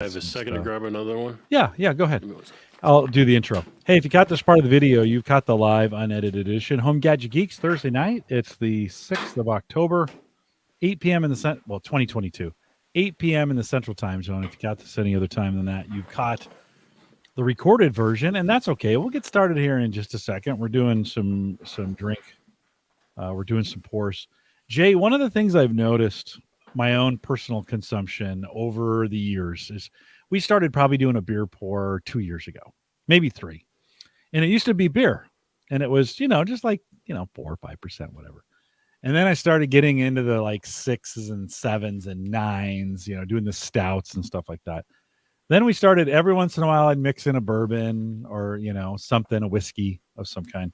I have a second to grab another one. Yeah, go ahead. I'll do the intro. Hey, if you caught this part of the video, you've caught the live unedited edition. Home Gadget Geeks, Thursday night. It's the 6th of October, 8 p.m. in the 2022, 8 p.m. in the Central Time Zone. If you caught this any other time than that, you've caught the recorded version, and that's okay. We'll get started here in just a second. We're doing some drink. We're doing some pours. Jay, one of the things I've noticed my own personal consumption over the years is we started probably doing a beer pour 2 years ago, maybe 3. And it used to be beer. And it was, just like, 4 or 5%, whatever. And then I started getting into the like 6s and 7s and 9s, doing the stouts and stuff like that. Then we started every once in a while, I'd mix in a bourbon or, something, a whiskey of some kind.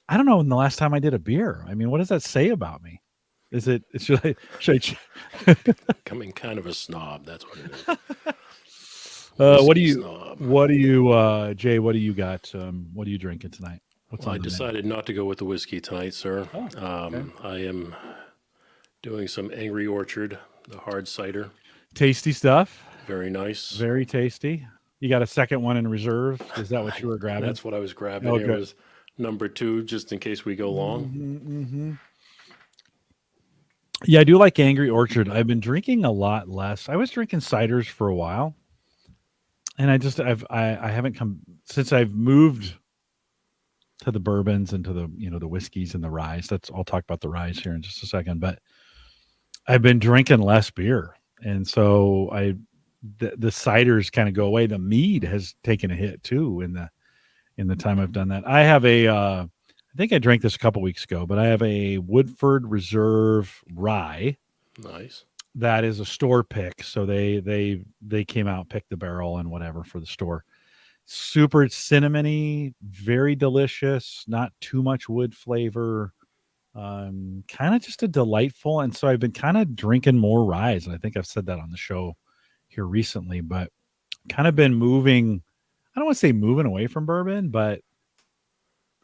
I don't know when the last time I did a beer. I mean, what does that say about me? Should I Becoming kind of a snob, that's what it is. What do you, Jay, what do you got? What are you drinking tonight? I decided not to go with the whiskey tonight, sir. Oh, okay. I am doing some Angry Orchard, the hard cider. Tasty stuff. Very nice. Very tasty. You got a second one in reserve? Is that what you were grabbing? That's what I was grabbing. Oh, it good. was number 2, just in case we go long. Mm-hmm. Yeah, I do like Angry Orchard. I've been drinking a lot less. I was drinking ciders for a while, and I haven't come since I've moved to the bourbons and to the the whiskeys and the rye. I'll talk about the rye here in just a second, but I've been drinking less beer, and so the ciders kind of go away. The mead has taken a hit too in the time I've done that. I have I think I drank this a couple weeks ago, but I have a Woodford Reserve rye. Nice. That is a store pick. So they came out, picked the barrel and whatever for the store. Super cinnamony, very delicious, not too much wood flavor. Kind of just a delightful. And so I've been kind of drinking more ryes. And I think I've said that on the show here recently, but kind of been moving. I don't want to say moving away from bourbon, but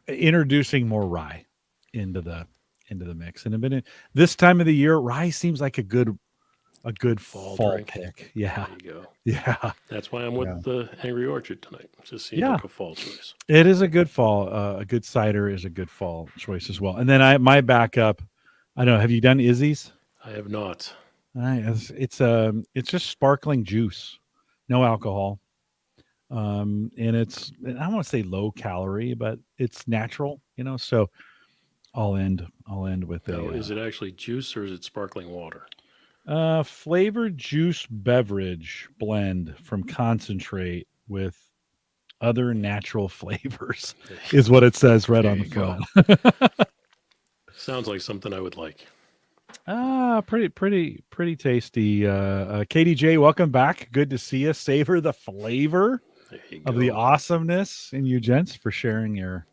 introducing more rye into the mix. And I've been this time of the year, rye seems like a good fall pick. Yeah. There you go. Yeah. That's why I'm with the Angry Orchard tonight. Just seems like a fall choice. It is a good fall. A good cider is a good fall choice as well. And then my backup, I don't know. Have you done Izzy's? I have not. It's just sparkling juice, no alcohol. And it's, I don't want to say low calorie, but it's natural, so I'll end with is it actually juice or is it sparkling water? Flavored juice beverage blend from concentrate with other natural flavors is what it says right on the front. Sounds like something I would like. Pretty tasty. KDJ, welcome back. Good to see you. Savor the flavor of the awesomeness in you gents for sharing your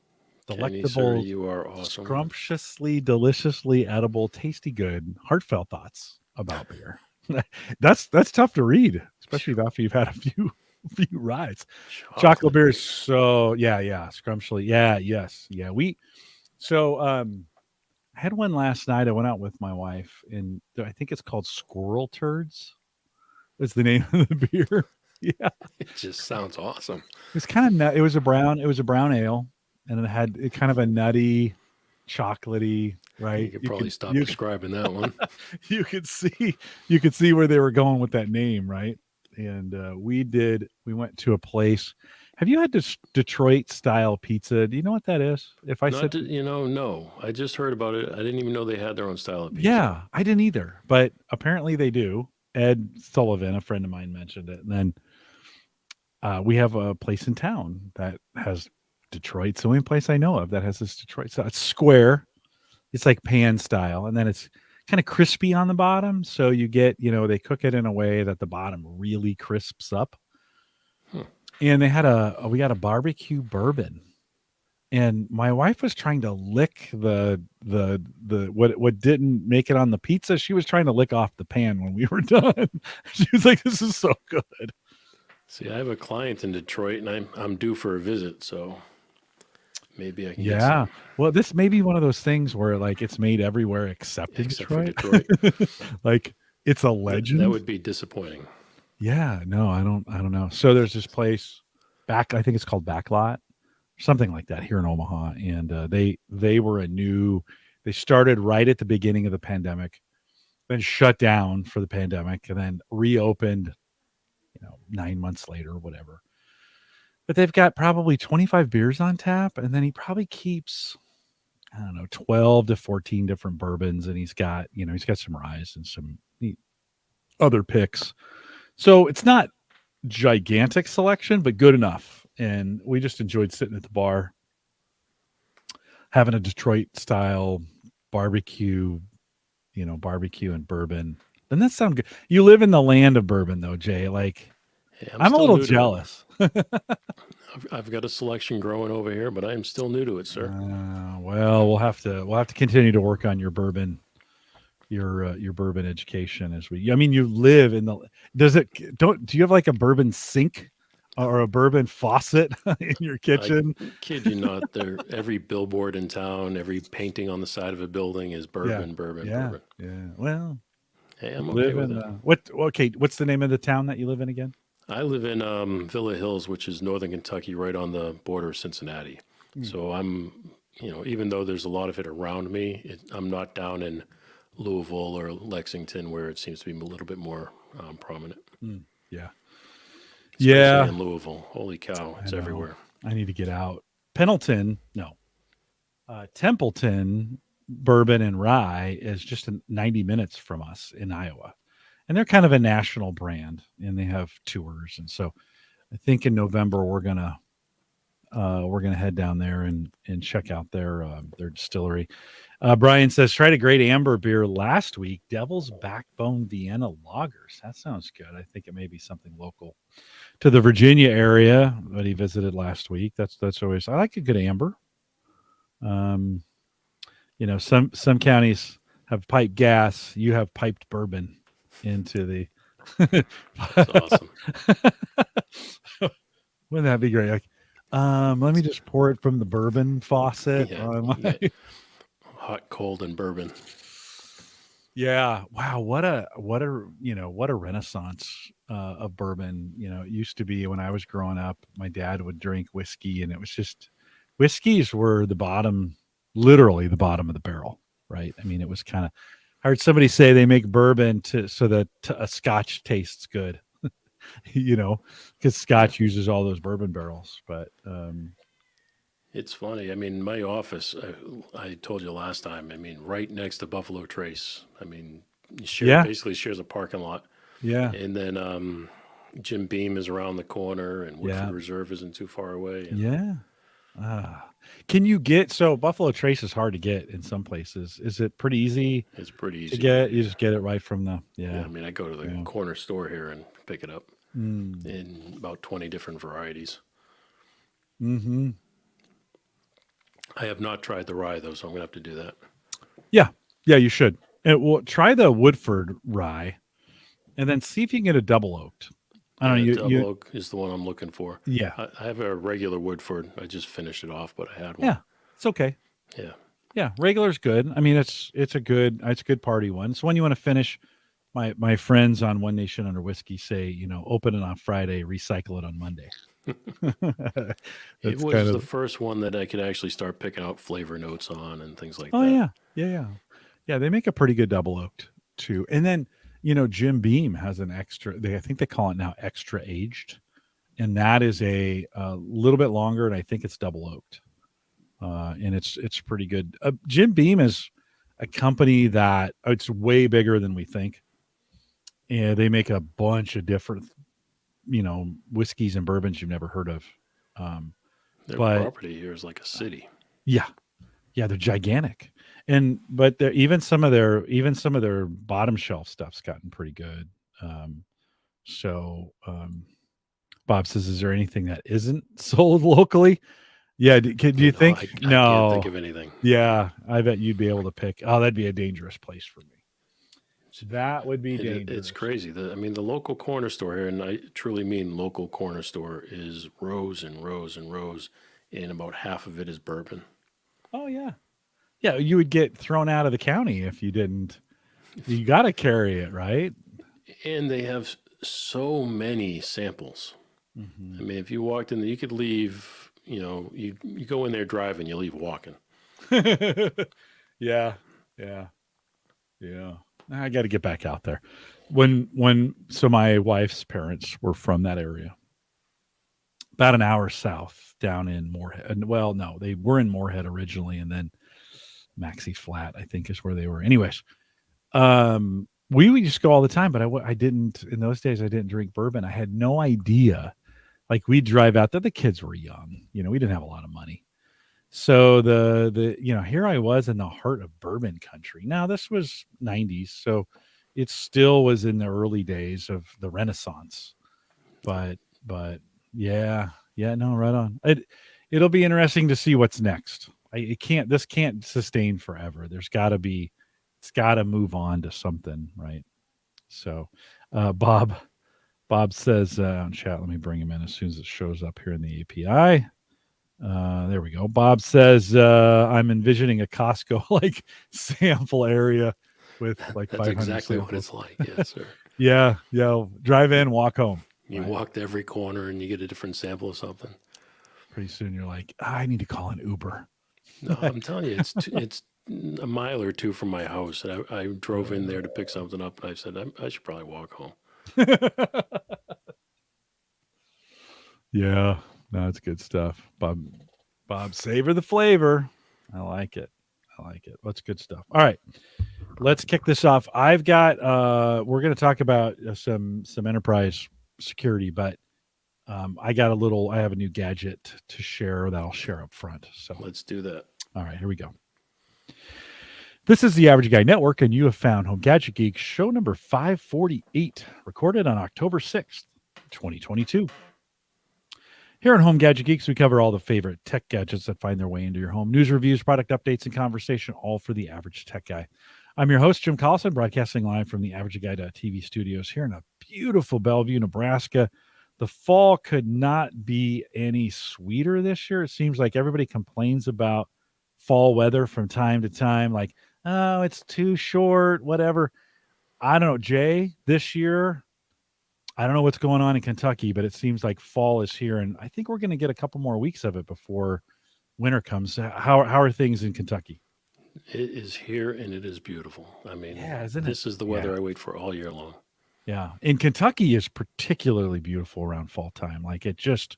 delectable, sir, you are awesome. Scrumptiously, deliciously edible, tasty good, heartfelt thoughts about beer. That's tough to read, especially after you've had a few rides. Chocolate beer is so scrumptiously. I had one last night. I went out with my wife, and I think it's called Squirrel Turds. Is the name of the beer? Yeah, it just sounds awesome. It's kind of it was a brown ale, and it had kind of a nutty, chocolately. Right, you could probably stop describing that one. You could see where they were going with that name, right? And we went to a place. Have you had this Detroit style pizza? Do you know what that is? If I said, no, I just heard about it. I didn't even know they had their own style of pizza. Yeah, I didn't either, but apparently they do. Ed Sullivan, a friend of mine, mentioned it. And then we have a place in town that has Detroit. It's the only place I know of that has this Detroit style. It's square. It's like pan style. And then it's kind of crispy on the bottom. So you get, they cook it in a way that the bottom really crisps up. And they had we got a barbecue bourbon. And my wife was trying to lick the what didn't make it on the pizza. She was trying to lick off the pan when we were done. She was like, "This is so good." See, I have a client in Detroit, and I'm due for a visit, so maybe I can. Yeah. Get some. Well, this may be one of those things where like it's made everywhere except in Detroit. For Detroit. Like it's a legend. That would be disappointing. Yeah, no, I don't know. So there's this place back, I think it's called Backlot, something like that here in Omaha, and they were they started right at the beginning of the pandemic, then shut down for the pandemic, and then reopened, 9 months later or whatever. But they've got probably 25 beers on tap, and then he probably keeps, I don't know, 12 to 14 different bourbons, and he's got some rye and some other picks. So it's not gigantic selection, but good enough. And we just enjoyed sitting at the bar, having a Detroit style barbecue, barbecue and bourbon. Doesn't that sound good? You live in the land of bourbon, though, Jay. Like, Hey, I'm I'm a still little new to it. jealous. I've got a selection growing over here, but I am still new to it, sir. Well, we'll have to continue to work on your bourbon education as we. I mean, you live in the. Does it? Don't do you have like a bourbon sink or a bourbon faucet in your I kitchen? kid you not, there every billboard in town, every painting on the side of a building is Yeah, bourbon, bourbon, yeah, bourbon. yeah. Well, Hey, you I'm okay live with in it. what? Okay, what's the name of the town that you live in again? I live in Villa Hills, which is northern Kentucky, right on the border of Cincinnati. Mm. So even though there's a lot of it around me, I'm not down in Louisville or Lexington where it seems to be a little bit more prominent, Mm. Yeah, especially yeah. in Louisville. Holy cow, I it's know. everywhere. I need to get out. Pendleton, no. Templeton Bourbon and Rye is just 90 minutes from us in Iowa, and they're kind of a national brand, and they have tours. And so I think in November we're gonna head down there and check out their distillery. Brian says tried a great amber beer last week, Devil's Backbone Vienna Lagers. That sounds good. I think it may be something local to the Virginia area that he visited last week. That's always I like a good amber. Um, some counties have piped gas. You have piped bourbon into the. That's awesome. Wouldn't that be great? Like, let me just pour it from the bourbon faucet. Yeah, you get hot, cold, and bourbon. Yeah. Wow. What a renaissance of bourbon. It used to be when I was growing up, my dad would drink whiskey, and it was just whiskeys were the bottom, literally the bottom of the barrel, right? I mean, it was kind of. I heard somebody say they make bourbon so that a Scotch tastes good, because Yeah, Scotch uses all those bourbon barrels. But it's funny. I mean, my office, I told you last time, I mean, right next to Buffalo Trace. I mean, yeah, basically shares a parking lot. yeah, And then Jim Beam is around the corner, and Woodford yeah, Reserve isn't too far away. And yeah. Can you get so Buffalo Trace is hard to get in some places? Is it pretty easy it's pretty to easy to get? get You here. just get it right from Yeah, yeah, I mean, I go to the yeah. corner store here and pick it up Mm. in about 20 different varieties. Hmm. I have not tried the rye, though, so I'm going to have to do that. Yeah, yeah, you should. And well, try the Woodford rye, and then see if you can get a double oaked. I don't know. Yeah, You double oak is the one I'm looking for. yeah, I have a regular Woodford. I just finished it off, but I had one. yeah, it's okay. Yeah. Yeah, regular's good. I mean, it's a good party one. So when you want to finish, my friends on One Nation Under Whiskey say, open it on Friday, recycle it on Monday. It That's kind was the of. first one that I could actually start picking out flavor notes on and things like Oh that. yeah, yeah, yeah, yeah. They make a pretty good double oaked too. And then Jim Beam has an extra. I think they call it now extra aged, and that is a little bit longer, and I think it's double oaked. And it's pretty good. Jim Beam is a company that it's way bigger than we think, and they make a bunch of different whiskeys and bourbons you've never heard of. Um, Their but property here is like a city. yeah, yeah, they're gigantic, and but they're, even some of their bottom shelf stuff's gotten pretty good. Um, so Bob says, "Is there anything that isn't sold locally?" Yeah, do you No, think? I can't think No. of anything. Yeah, I bet you'd be able to pick. Oh, that'd be a dangerous place for me. That would be It's dangerous. crazy. I mean, the local corner store here, and I truly mean local corner store, is rows and rows and rows, and about half of it is bourbon. Oh yeah, yeah. You would get thrown out of the county if you didn't. You got to carry it, right? And they have so many samples. I mean, if you walked in, you could leave. You go in there driving, you leave walking. Yeah, yeah, yeah. I got to get back out there. So my wife's parents were from that area, about an hour south, down in Moorhead. Well, no, they were in Moorhead originally, and then Maxey Flat, I think, is where they were. Anyways, we would just go all the time, but I didn't in those days. I didn't drink bourbon. I had no idea. Like we'd drive out there. The kids were young. We didn't have a lot of money. So here I was in the heart of bourbon country. Now this was 90s, so it still was in the early days of the Renaissance. But yeah, no, right on. It'll be interesting to see what's next. This can't sustain forever. It's got to move on to something, right? So, Bob says in chat. Let me bring him in as soon as it shows up here in the API. There we go. Bob says I'm envisioning a Costco like sample area with like That's 500 exactly samples. what it's like. Yes, sir. Yeah. Drive in, walk home. You Right. walk to every corner and you get a different sample of something. Pretty soon you're like, I need to call an Uber. No, I'm telling you, it's a mile or two from my house. And I drove in there to pick something up, and I said I should probably walk home. Yeah, no, it's good stuff. Bob, savor the flavor. I like it. What's good stuff? All right, let's kick this off. I've got. We're going to talk about some enterprise security, but I have a new gadget to share that I'll share up front. So Let's do that. all right, here we go. This is the Average Guy Network, and you have found Home Gadget Geeks show number 548, recorded on October 6th, 2022. Here on Home Gadget Geeks, we cover all the favorite tech gadgets that find their way into your home. News, reviews, product updates, and conversation, all for the average tech guy. I'm your host, Jim Collison, broadcasting live from the AverageGuy.tv studios here in a beautiful Bellevue, Nebraska. The fall could not be any sweeter this year. It seems like everybody complains about fall weather from time to time, like, oh, it's too short, whatever. I don't know, Jay, this year, I don't know what's going on in Kentucky, but it seems like fall is here, and I think we're going to get a couple more weeks of it before winter comes. How are things in Kentucky? It is here, and it is beautiful. I mean, Yeah, isn't it? This is the weather I wait for all year long. Yeah, and Kentucky is particularly beautiful around fall time. Like it just,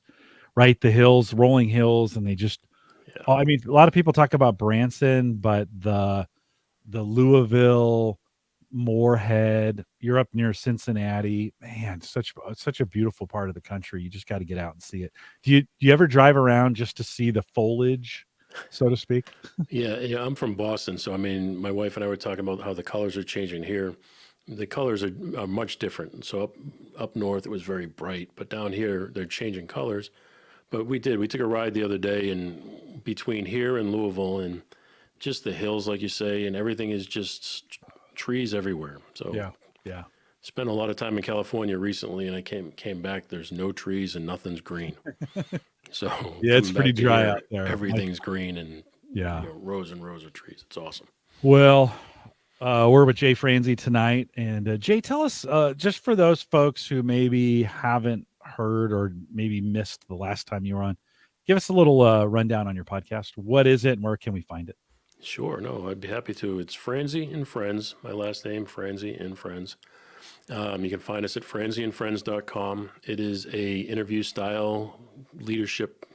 right, the hills, rolling hills, and they just. Yeah. I mean, a lot of people talk about Branson, but the Louisville, Moorhead, you're up near Cincinnati, man, such a beautiful part of the country. You just got to get out and see it. Do you ever drive around just to see the foliage, so to speak? Yeah, I'm from Boston, so I mean, my wife and I were talking about how the colors are changing here. The colors are much different. So up north it was very bright, but down here they're changing colors. But we took a ride the other day, and between here and Louisville, and just the hills, like you say, and everything is just trees everywhere. So yeah. Spent a lot of time in California recently, and I came back. There's no trees and nothing's green. So yeah, it's pretty dry out there. Everything's green and yeah, rows and rows of trees. It's awesome. Well, we're with Jay Franze tonight, and Jay, tell us just for those folks who maybe haven't heard or maybe missed the last time you were on, give us a little rundown on your podcast. What is it, and where can we find it? Sure. No, I'd be happy to. It's Franze and Friends. My last name, Franze and Friends. You can find us at franzeandfriends.com. It is a interview style leadership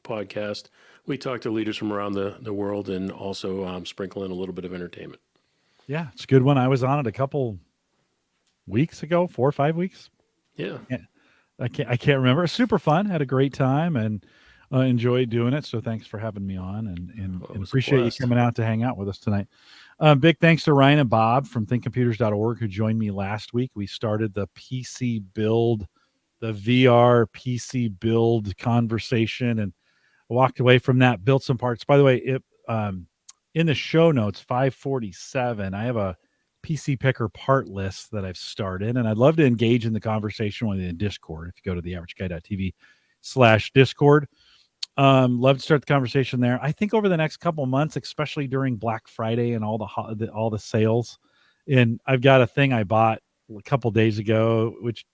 podcast. We talk to leaders from around the world, and also sprinkle in a little bit of entertainment. Yeah, it's a good one. I was on it a couple weeks ago, 4 or 5 weeks. Yeah. I can't remember. Super fun. Had a great time and enjoyed doing it. So thanks for having me on, and appreciate you coming out to hang out with us tonight. Big thanks to Ryan and Bob from thinkcomputers.org who joined me last week. We started the PC build, the VR PC build conversation, and walked away from that, built some parts. By the way, in the show notes, 547, I have a PC picker part list that I've started, and I'd love to engage in the conversation with you in Discord. If you go to the averageguy.tv/Discord, love to start the conversation there. I think over the next couple months, especially during Black Friday and all the sales, and I've got a thing I bought a couple days ago, which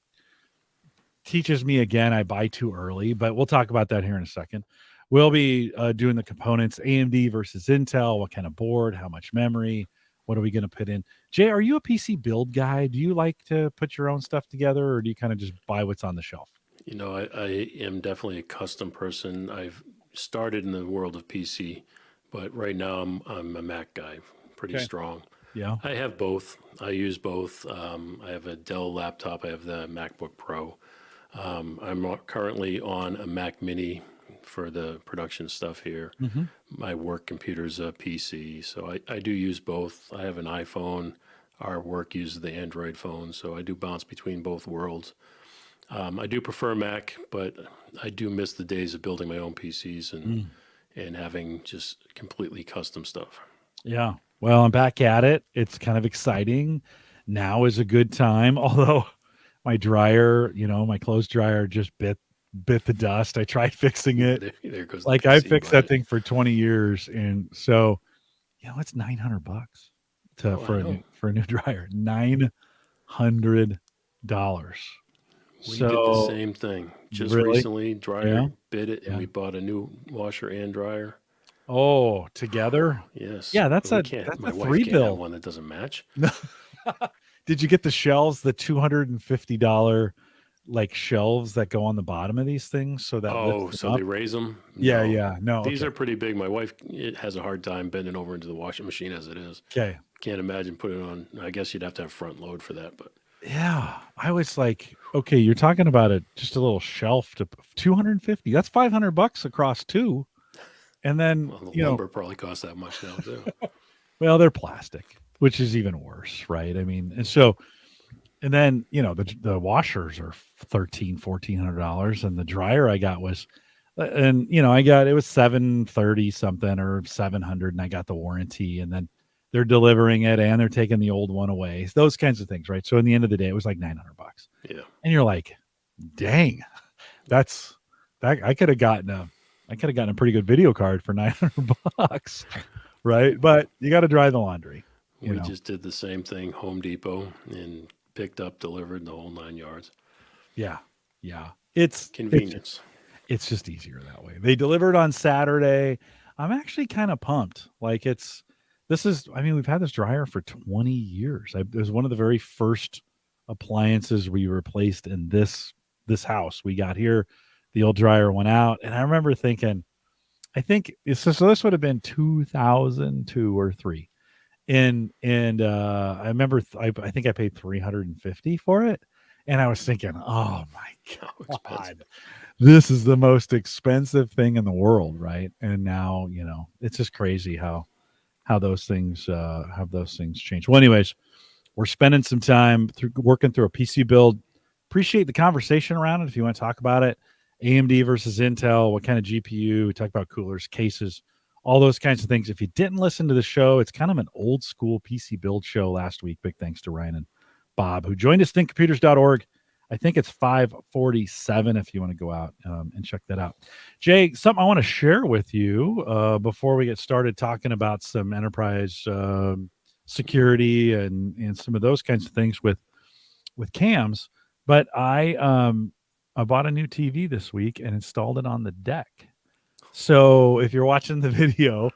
teaches me again I buy too early, but we'll talk about that here in a second. We'll be doing the components, AMD versus Intel, what kind of board, how much memory, what are we going to put in? Jay, are you a PC build guy? Do you like to put your own stuff together, or do you kind of just buy what's on the shelf? You know, I am definitely a custom person. I've started in the world of PC, but right now I'm a Mac guy, pretty Okay. strong. Yeah. I have both. I use both. I have a Dell laptop. I have the MacBook Pro. I'm currently on a Mac Mini for the production stuff here. Hmm. My work computer's a PC, so I do use both. I have an iPhone. Our work uses the Android phone, so I do bounce between both worlds. I do prefer Mac, but I do miss the days of building my own PCs and having just completely custom stuff. Yeah. Well, I'm back at it. It's kind of exciting. Now is a good time, although my dryer, my clothes dryer just bit the dust. I tried fixing it. There goes the Like I PC fixed that budget. thing for 20 years, and so it's $900 to Oh, I know. for a new dryer. $900. We did the So same thing. Just really, recently, yeah, dryer bit it, and yeah. we bought a new washer and dryer. Oh, together, Yes, yeah. but That's we a can't. that's My a wife three can't have bill. one that doesn't match. Did you get the shelves, the $250 like shelves that go on the bottom of these things so that lifts Oh, them so up? they raise them? Yeah, No, yeah. No, these okay. are pretty big. My wife has a hard time bending over into the washing machine as it is. Okay. Can't imagine putting it on. I guess you'd have to have front load for that, but Yeah. I was like, okay, you're talking about just a little shelf to 250. That's $500 across two. And then, well, the lumber probably costs that much now too. well, they're plastic, which is even worse, right? I mean, and then, the washers are 13, $1,400, and the dryer I got was and it was 730 something or 700, and I got the warranty, and then they're delivering it and they're taking the old one away. Those kinds of things, right? So in the end of the day, it was like $900. Yeah. And you're like, dang, that's that I could have gotten a pretty good video card for $900, right? But you got to dry the laundry, you We know. just did the same thing, Home Depot, and picked up, delivered the whole 9 yards. Yeah. Yeah. It's Convenience. it's just easier that way. They delivered on Saturday. I'm actually kind of pumped. Like we've had this dryer for 20 years. It was one of the very first appliances we replaced in this house. We got here, the old dryer went out, and I remember thinking, I think so this would have been 2002 or 3. And I remember I think I paid 350 for it, and I was thinking, "Oh my How expensive. god, this is the most expensive thing in the world," right? And now, it's just crazy how those things change. Well, anyways, we're spending some time working through a PC build. Appreciate the conversation around it. If you want to talk about it, AMD versus Intel, what kind of GPU? We talk about coolers, cases, all those kinds of things. If you didn't listen to the show, it's kind of an old school PC build show last week. Big thanks to Ryan and Bob, who joined us. thinkcomputers.org. I think it's 547 if you want to go out and check that out. Jay, something I want to share with you before we get started talking about some enterprise security and some of those kinds of things with cams. But I bought a new TV this week and installed it on the deck. So if you're watching the video,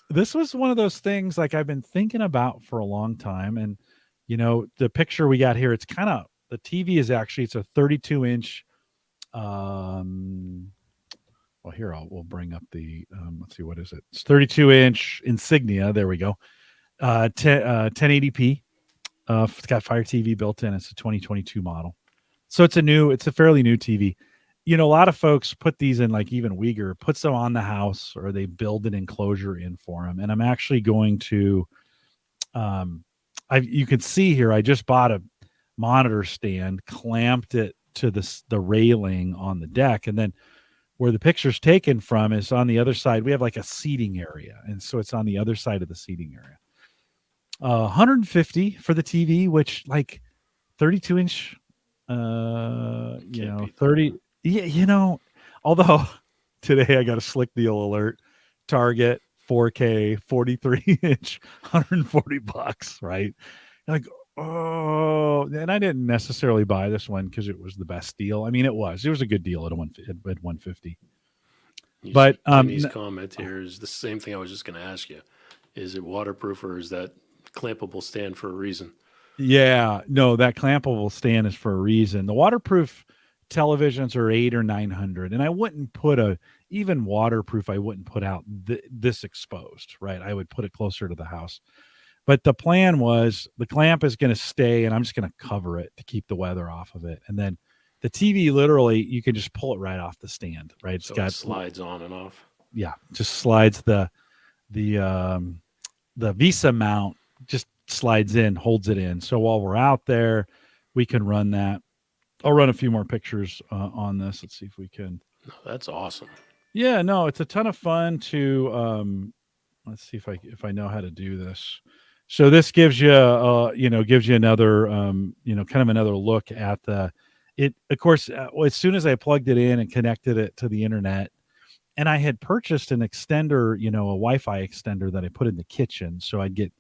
this was one of those things like I've been thinking about for a long time. And the picture we got here, it's kind of the TV is actually it's a 32-inch. Well, here we'll bring up the let's see, what is it? It's 32-inch Insignia. There we go. 1080p. It's got Fire TV built in. It's a 2022 model, so it's a fairly new TV. A lot of folks put these in, like even Uyghur puts them on the house, or they build an enclosure in for them. And I'm actually going to, you can see here, I just bought a monitor stand, clamped it to the railing on the deck, and then where the picture's taken from is on the other side. We have like a seating area, and so it's on the other side of the seating area. 150 for the TV, which like 32-inch, 30. Yeah, although today I got a slick deal alert. Target 4K 43-inch, $140, right? Like, Oh, and I didn't necessarily buy this one because it was the best deal. I mean, it was a good deal at 150. You But see, Kimmy's comment here is the same thing I was just going to ask you. Is it waterproof or is that clampable stand for a reason? yeah, no, that clampable stand is for a reason. The waterproof televisions are 8 or 900, and I wouldn't put even waterproof. I wouldn't put out this exposed, right? I would put it closer to the house. But the plan was the clamp is going to stay, and I'm just going to cover it to keep the weather off of it, and then the TV literally you can just pull it right off the stand, right? It's So it got slides on and off. yeah, just slides the the VESA mount just slides in, holds it in. So while we're out there, we can run that. I'll run a few more pictures on this. Let's see if we can. No, that's awesome. Yeah, no, it's a ton of fun to. Let's see if I know how to do this. So this gives you, gives you another, kind of another look at the. It of course, as soon as I plugged it in and connected it to the internet, and I had purchased an extender, a Wi-Fi extender that I put in the kitchen, so I'd get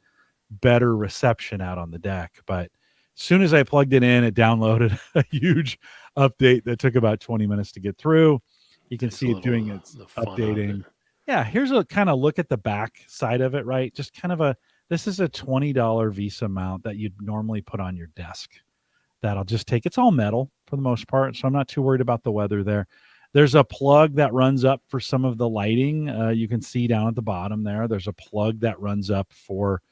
better reception out on the deck. But as soon as I plugged it in, it downloaded a huge update that took about 20 minutes to get through. You can Takes see a it doing little, its the fun out of it. updating. Yeah, here's a kind of look at the back side of it, right? Just kind of this is a $20 VESA mount that you'd normally put on your desk. That'll just take, it's all metal for the most part, so I'm not too worried about the weather there. There's a plug that runs up for some of the lighting. You can see down at the bottom there. There's a plug that runs up for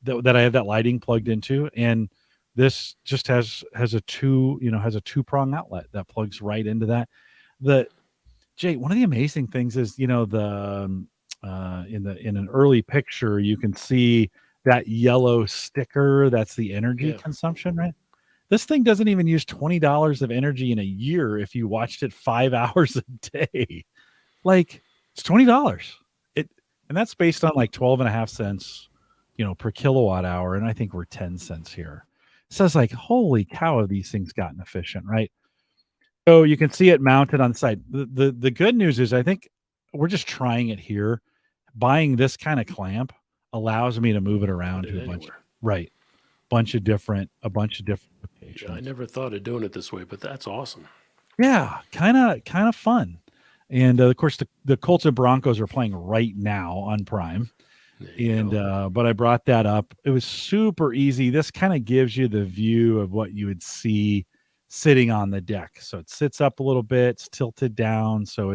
that I have that lighting plugged into, and this just has a two-prong outlet that plugs right into that. Jay, one of the amazing things is in an early picture you can see that yellow sticker. That's the energy consumption, right? This thing doesn't even use $20 of energy in a year if you watched it 5 hours a day. Like, it's $20. And that's based on like 12.5 cents, per kilowatt hour. And I think we're 10 cents here. So it's like, holy cow, have these things gotten efficient, right? So you can see it mounted on the side. The good news is I think we're just trying it here. Buying this kind of clamp allows me to move it around to a bunch, right? A bunch of different locations. Yeah, I never thought of doing it this way, but that's awesome. Yeah, kind of fun. And of course, the Colts and Broncos are playing right now on Prime. And but I brought that up. It was super easy. This kind of gives you the view of what you would see sitting on the deck. So it sits up a little bit, it's tilted down, so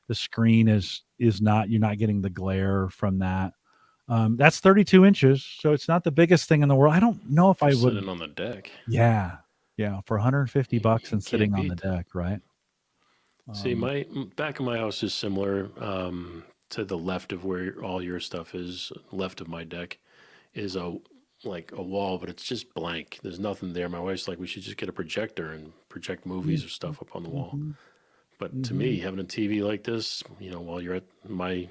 the screen is not, you're not getting the glare from that. That's 32 inches, so it's not the biggest thing in the world. I don't know if I would sitting on the deck. Yeah, for $150 and sitting on the deck, right? See, my back of my house is similar to the left of where all your stuff is. Left of my deck is a wall, but it's just blank. There's nothing there. My wife's like, we should just get a projector and project movies or stuff up on the wall. But to me, having a TV like this, while you're at my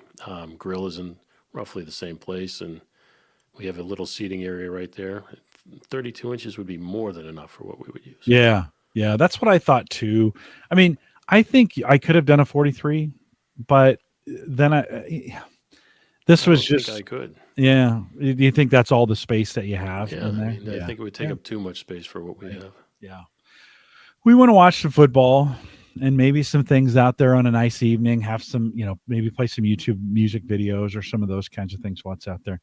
grill is in roughly the same place, and we have a little seating area right there. 32 inches would be more than enough for what we would use. Yeah, that's what I thought too. I mean, I think I could have done a 43, but then this was just. I could. Yeah. Do you think that's all the space that you have in there? I think it would take up too much space for what we have. Yeah. We want to watch some football and maybe some things out there on a nice evening, have some, maybe play some YouTube music videos or some of those kinds of things. What's out there?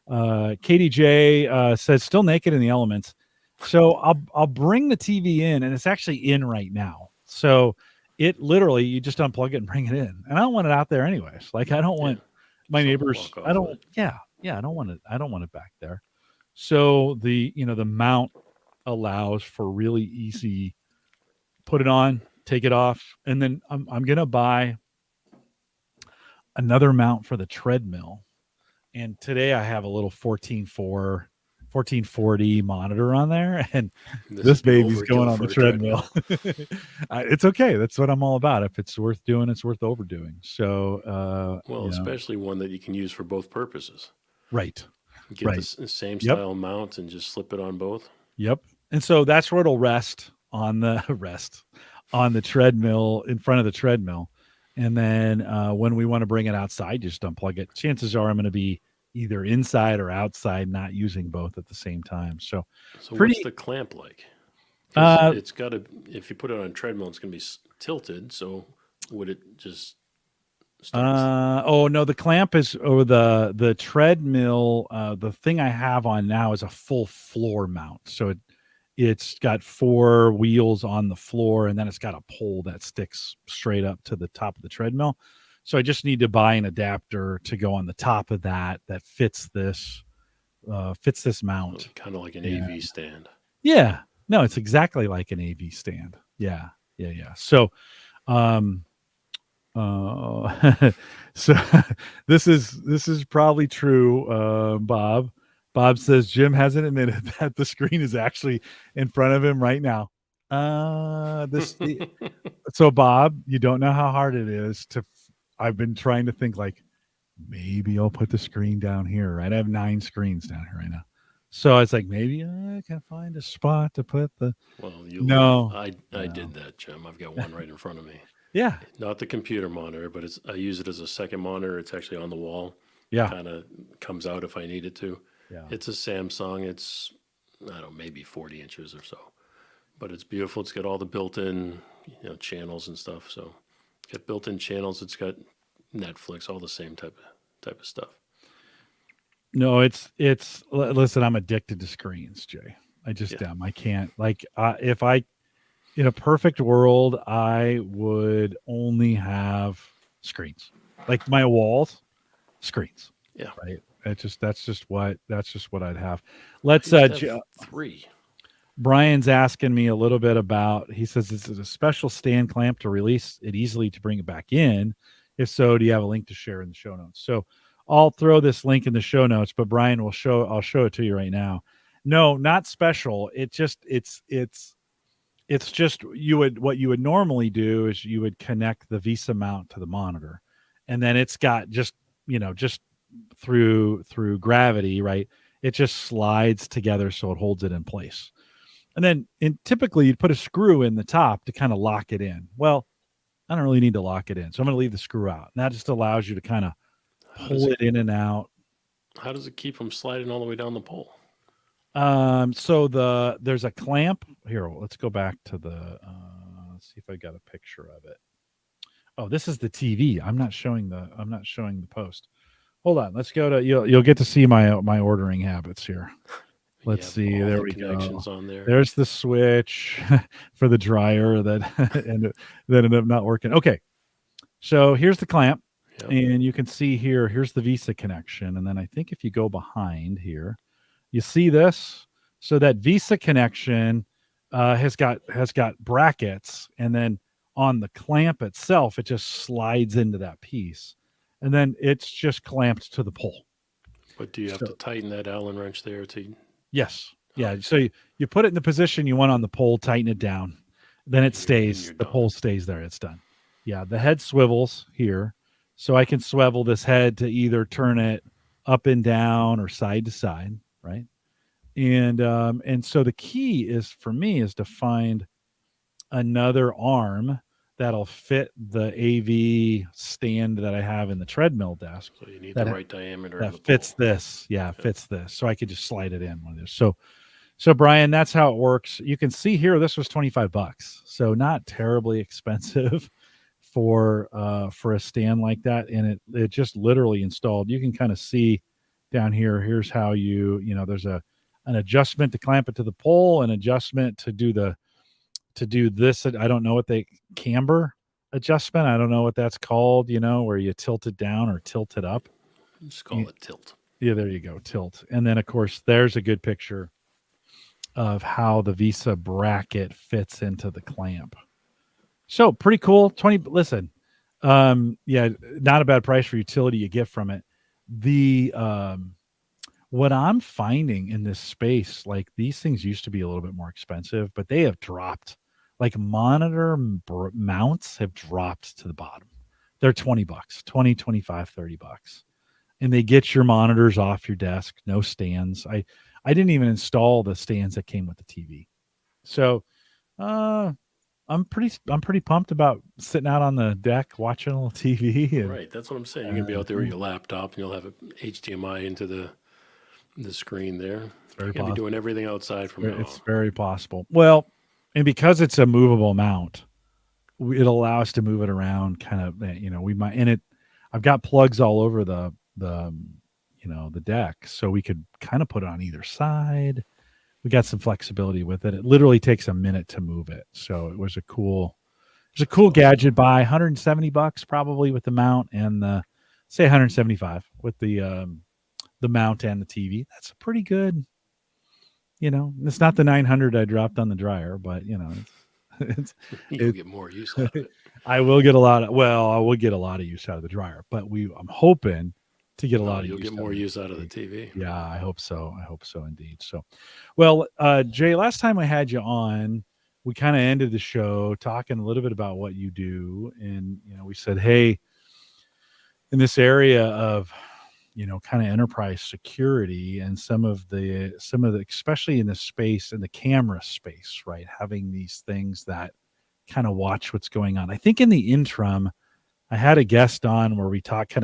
KDJ says still naked in the elements. So I'll bring the TV in, and it's actually in right now. So it literally, you just unplug it and bring it in. And I don't want it out there anyways. Like, I don't want my neighbors. I don't. I don't want it. I don't want it back there. So the mount allows for really easy. Put it on, take it off, and then I'm gonna buy another mount for the treadmill. And today I have a little 1440 monitor on there, and this baby's going on the treadmill. It's okay. That's what I'm all about. If it's worth doing, it's worth overdoing. So, especially one that you can use for both purposes. Right. Get the same style mount and just slip it on both. Yep. And so that's where it'll rest on the treadmill, in front of the treadmill. And then when we want to bring it outside, just unplug it. Chances are I'm going to be, either inside or outside, not using both at the same time. So So what's pretty. the clamp like? Because Uh, it's got to, if you put it on a treadmill, it's going to be tilted. So would it just start? oh no, the clamp is, or the treadmill. The thing I have on now is a full floor mount, so it's got 4 wheels on the floor, and then it's got a pole that sticks straight up to the top of the treadmill. So I just need to buy an adapter to go on the top of that fits this mount. Kind of like an Yeah. AV stand. Yeah. No, it's exactly like an AV stand. Yeah. Yeah. Yeah. So, um, so this is probably true, Bob. Bob says Jim hasn't admitted that the screen is actually in front of him right now. So Bob, you don't know how hard it is to. I've been trying to think like maybe I'll put the screen down here. Right, I have 9 screens down here right now. So it's like maybe I can find a spot to put the. Well, No, I no. did that, Jim. I've got one right in front of me. Yeah, Not the computer monitor, but I use it as a second monitor. It's actually on the wall. yeah, Kind of comes out if I need it to. yeah. It's a Samsung. It's, I don't know, maybe 40 inches or so. But it's beautiful. It's got all the built-in, channels and stuff. So it's got built-in channels. It's got Netflix, all the same type of stuff. No, listen, I'm addicted to screens, Jay. I just am. I can't, like, if I, in a perfect world, I would only have screens, like my walls, screens. Yeah. Right. That's just what I'd have. Let's, I used to have 3. Brian's asking me a little bit about, he says, this is a special stand clamp to release it easily to bring it back in. If so, do you have a link to share in the show notes? So I'll throw this link in the show notes, but Brian I'll show it to you right now. No, not special. It's just what you would normally do is you would connect the VESA mount to the monitor, and then it's got just through gravity, right? It just slides together so it holds it in place. And then typically you'd put a screw in the top to kind of lock it in. Well, I don't really need to lock it in, so I'm going to leave the screw out. And that just allows you to kind of pull it in and out. How does it keep from sliding all the way down the pole? So there's a clamp here. Let's go back to let's see if I got a picture of it. Oh, this is the TV. I'm not showing the post. Hold on. Let's go to you'll get to see my ordering habits here. Let's see. There we go. On there. There's the switch for the dryer that ended up not working. Okay. So here's the clamp. Yep. And you can see here's the VESA connection. And then I think if you go behind here, you see this. So that VESA connection has got brackets, and then on the clamp itself, it just slides into that piece. And then it's just clamped to the pole. But do you have to tighten that Allen wrench there to? Yes. Yeah. So you put it in the position you want on the pole, tighten it down, then it stays. The pole stays there. It's done. Yeah. The head swivels here. So I can swivel this head to either turn it up and down or side to side. Right. And so the key is for me is to find another arm that'll fit the AV stand that I have in the treadmill desk. So you need the right diameter that fits this. Yeah, fits this. So I could just slide it in one of those. So Brian, that's how it works. You can see here this was $25. So not terribly expensive for a stand like that. And it just literally installed. You can kind of see down here. Here's how there's an adjustment to clamp it to the pole, an adjustment to do this. I don't know what camber adjustment. I don't know what that's called, where you tilt it down or tilt it up. Just call it tilt. Yeah, there you go. Tilt. And then of course there's a good picture of how the VESA bracket fits into the clamp. So pretty cool. Listen, yeah, not a bad price for utility you get from it. What I'm finding in this space, like these things used to be a little bit more expensive, but they have dropped. Like monitor mounts have dropped to the bottom. They're $20, 20, 25, $30. And they get your monitors off your desk, no stands. I didn't even install the stands that came with the TV. So, I'm pretty pumped about sitting out on the deck watching a little TV and Right, that's what I'm saying. You're gonna be out there with your laptop, and you'll have a HDMI into the screen there. it's You're very gonna be possible. doing everything outside from now It's on. very possible. Well, and because it's a movable mount, it'll allow us to move it around kind of, we might, and I've got plugs all over the deck, so we could kind of put it on either side. We got some flexibility with it. It literally takes a minute to move it. So it's a That's cool awesome. gadget. Buy $170 probably with the mount and say 175 with the mount and the TV. That's a pretty good, it's not the 900 I dropped on the dryer, but it's, You'll it, get more use out of it. I will get a lot of use out of the dryer, but I'm hoping to get a No, lot of you'll use get out more of the use out of the TV. TV. Yeah, I hope so. I hope so indeed. So, well, Jay, last time I had you on, we kind of ended the show talking a little bit about what you do, and we said, hey, in this area of kind of enterprise security and some of the especially in the space in the camera space, right, having these things that kind of watch what's going on. I think in the interim I had a guest on where we talked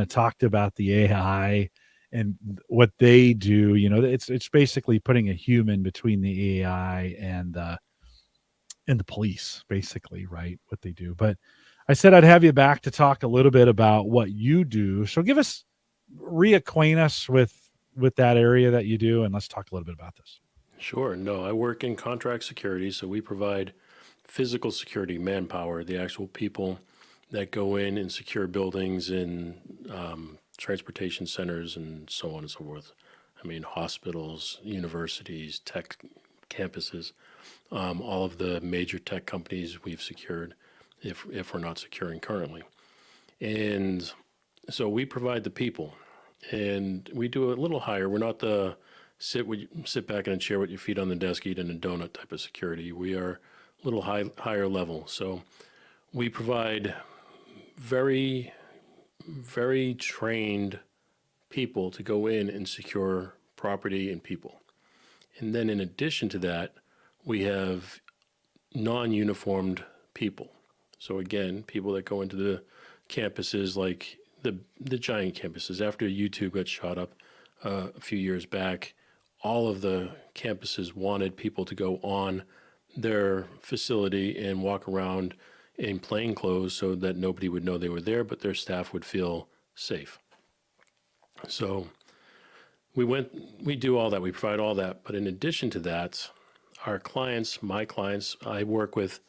about the AI and what they do. It's basically putting a human between the AI and the police, basically, right? What they do. But I said I'd have you back to talk a little bit about what you do. So reacquaint us with that area that you do, and let's talk a little bit about this. Sure. No, I work in contract security, so we provide physical security, manpower, the actual people that go in and secure buildings in transportation centers and so on and so forth. I mean, hospitals, universities, tech campuses, all of the major tech companies we've secured, if we're not securing currently. And so we provide the people, and we do a little higher. We're not the sit back in a chair with your feet on the desk, eating a donut type of security. We are a little higher level. So we provide very very trained people to go in and secure property and people. And then in addition to that, we have non-uniformed people. So again, people that go into the campuses like the giant campuses. After YouTube got shot up a few years back, all of the campuses wanted people to go on their facility and walk around in plain clothes so that nobody would know they were there, but their staff would feel safe. So we do all that, we provide all that. But in addition to that, our clients, my clients, I work with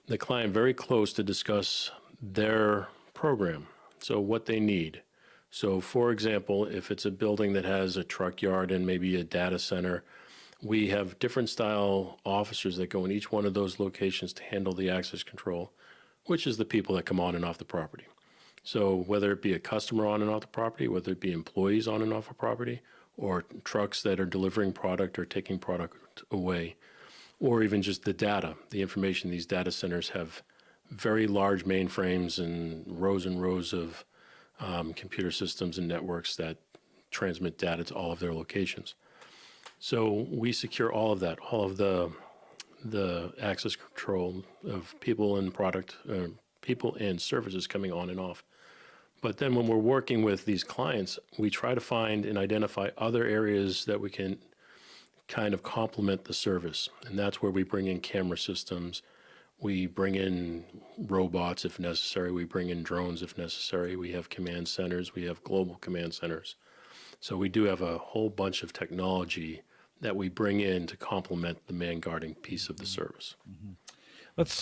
the client very close to discuss their program, so what they need. So, for example, if it's a building that has a truck yard and maybe a data center, we have different style officers that go in each one of those locations to handle the access control, which is the people that come on and off the property. So whether it be a customer on and off the property, whether it be employees on and off a property, or trucks that are delivering product or taking product away, or even just the data, the information. These data centers have very large mainframes and rows of computer systems and networks that transmit data to all of their locations. So we secure all of that, all of the access control of people and people and services coming on and off. But then when we're working with these clients, we try to find and identify other areas that we can kind of complement the service. And that's where we bring in camera systems. We bring in robots if necessary. We bring in drones if necessary. We have command centers. We have global command centers. So we do have a whole bunch of technology that we bring in to complement the man guarding piece of the service.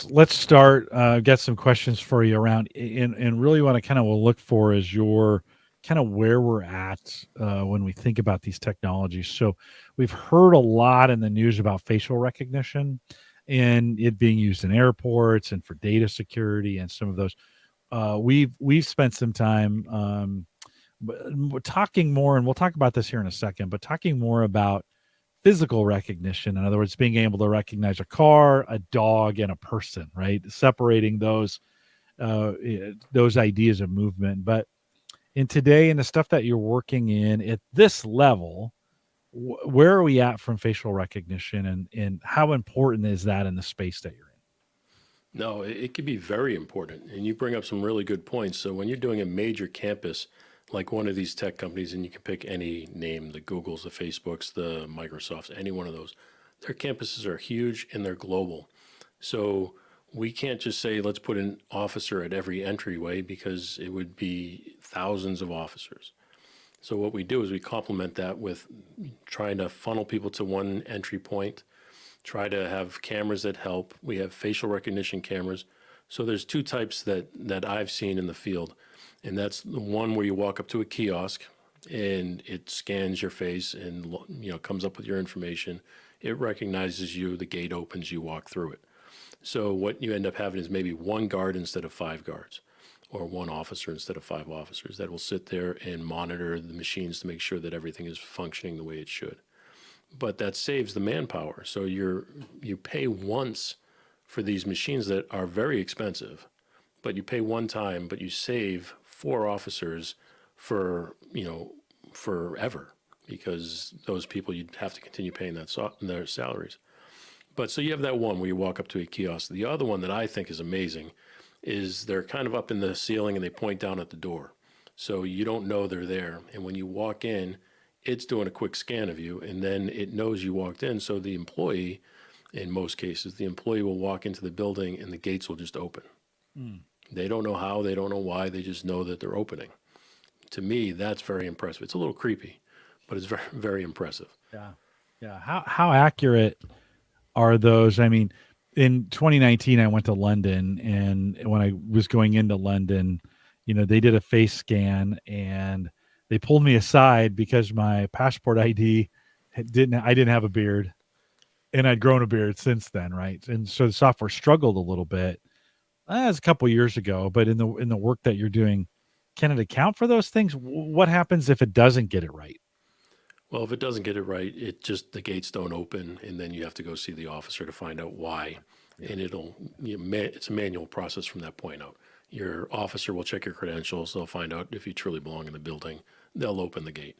Let's start. Get some questions for you around, and really what I kind of will look for is your kind of where we're at when we think about these technologies. So we've heard a lot in the news about facial recognition and it being used in airports and for data security and some of those. We've spent some time talking more, and we'll talk about this here in a second, but talking more about physical recognition. In other words, being able to recognize a car, a dog, and a person, right? Separating those ideas of movement. But in today, in the stuff that you're working in at this level, where are we at from facial recognition, and how important is that in the space that you're in? No, it could be very important. And you bring up some really good points. So when you're doing a major campus, like one of these tech companies, and you can pick any name, the Googles, the Facebooks, the Microsofts, any one of those, their campuses are huge and they're global. So we can't just say, let's put an officer at every entryway because it would be thousands of officers. So what we do is we complement that with trying to funnel people to one entry point, try to have cameras that help. We have facial recognition cameras. So there's two types that I've seen in the field. And that's the one where you walk up to a kiosk and it scans your face and comes up with your information. It recognizes you, the gate opens, you walk through it. So what you end up having is maybe one guard instead of five guards, or one officer instead of five officers that will sit there and monitor the machines to make sure that everything is functioning the way it should. But that saves the manpower. So you pay once for these machines that are very expensive, but you pay one time, but you save four officers for forever, because those people you'd have to continue paying their salaries. But so you have that one where you walk up to a kiosk. The other one that I think is amazing is they're kind of up in the ceiling and they point down at the door. So you don't know they're there. And when you walk in, it's doing a quick scan of you, and then it knows you walked in. So the employee, in most cases, the employee will walk into the building and the gates will just open. They don't know how, they don't know why, they just know that they're opening. To me, that's very impressive. It's a little creepy, but it's very, very impressive. Yeah. Yeah. How accurate are those? I mean, in 2019, I went to London, and when I was going into London, they did a face scan and they pulled me aside because my passport ID I didn't have a beard, and I'd grown a beard since then. Right. And so the software struggled a little bit. That was a couple years ago, but in the work that you're doing, can it account for those things? What happens if it doesn't get it right? Well, if it doesn't get it right, the gates don't open, and then you have to go see the officer to find out why. Yeah. And it's a manual process from that point out. Your officer will check your credentials. They'll find out if you truly belong in the building. They'll open the gate.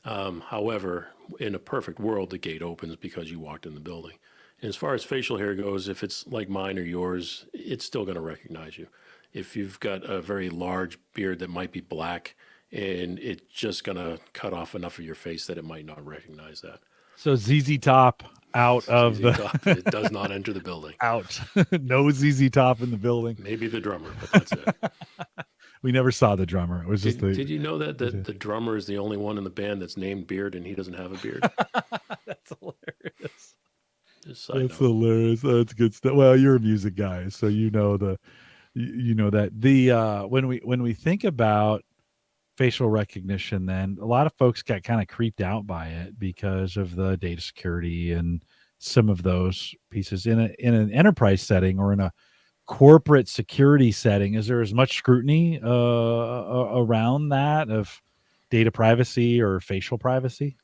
However, in a perfect world, the gate opens because you walked in the building. And as far as facial hair goes, if it's like mine or yours, it's still going to recognize you. If you've got a very large beard that might be black, and it's just going to cut off enough of your face that it might not recognize that. So ZZ Top out of ZZ the Top, it does not enter the building. Out. No ZZ Top in the building. Maybe the drummer, but that's it. We never saw the drummer. It was just Did you know that the drummer is the only one in the band that's named Beard and he doesn't have a beard? That's hilarious. That's hilarious. That's good stuff. Well, you're a music guy, so you know that when we think about facial recognition, then a lot of folks got kind of creeped out by it because of the data security and some of those pieces in an enterprise setting or in a corporate security setting. Is there as much scrutiny around that of data privacy or facial privacy?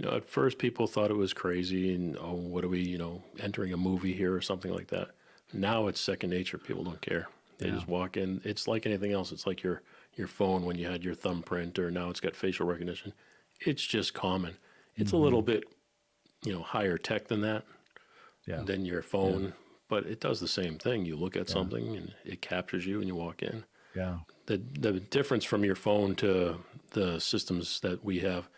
At first people thought it was crazy and, what are we, entering a movie here or something like that. Now it's second nature. People don't care. They just walk in. It's like anything else. It's like your phone when you had your thumbprint, or now it's got facial recognition. It's just common. It's a little bit, higher tech than that, than your phone. Yeah. But it does the same thing. You look at something and it captures you and you walk in. Yeah. The difference from your phone to the systems that we have,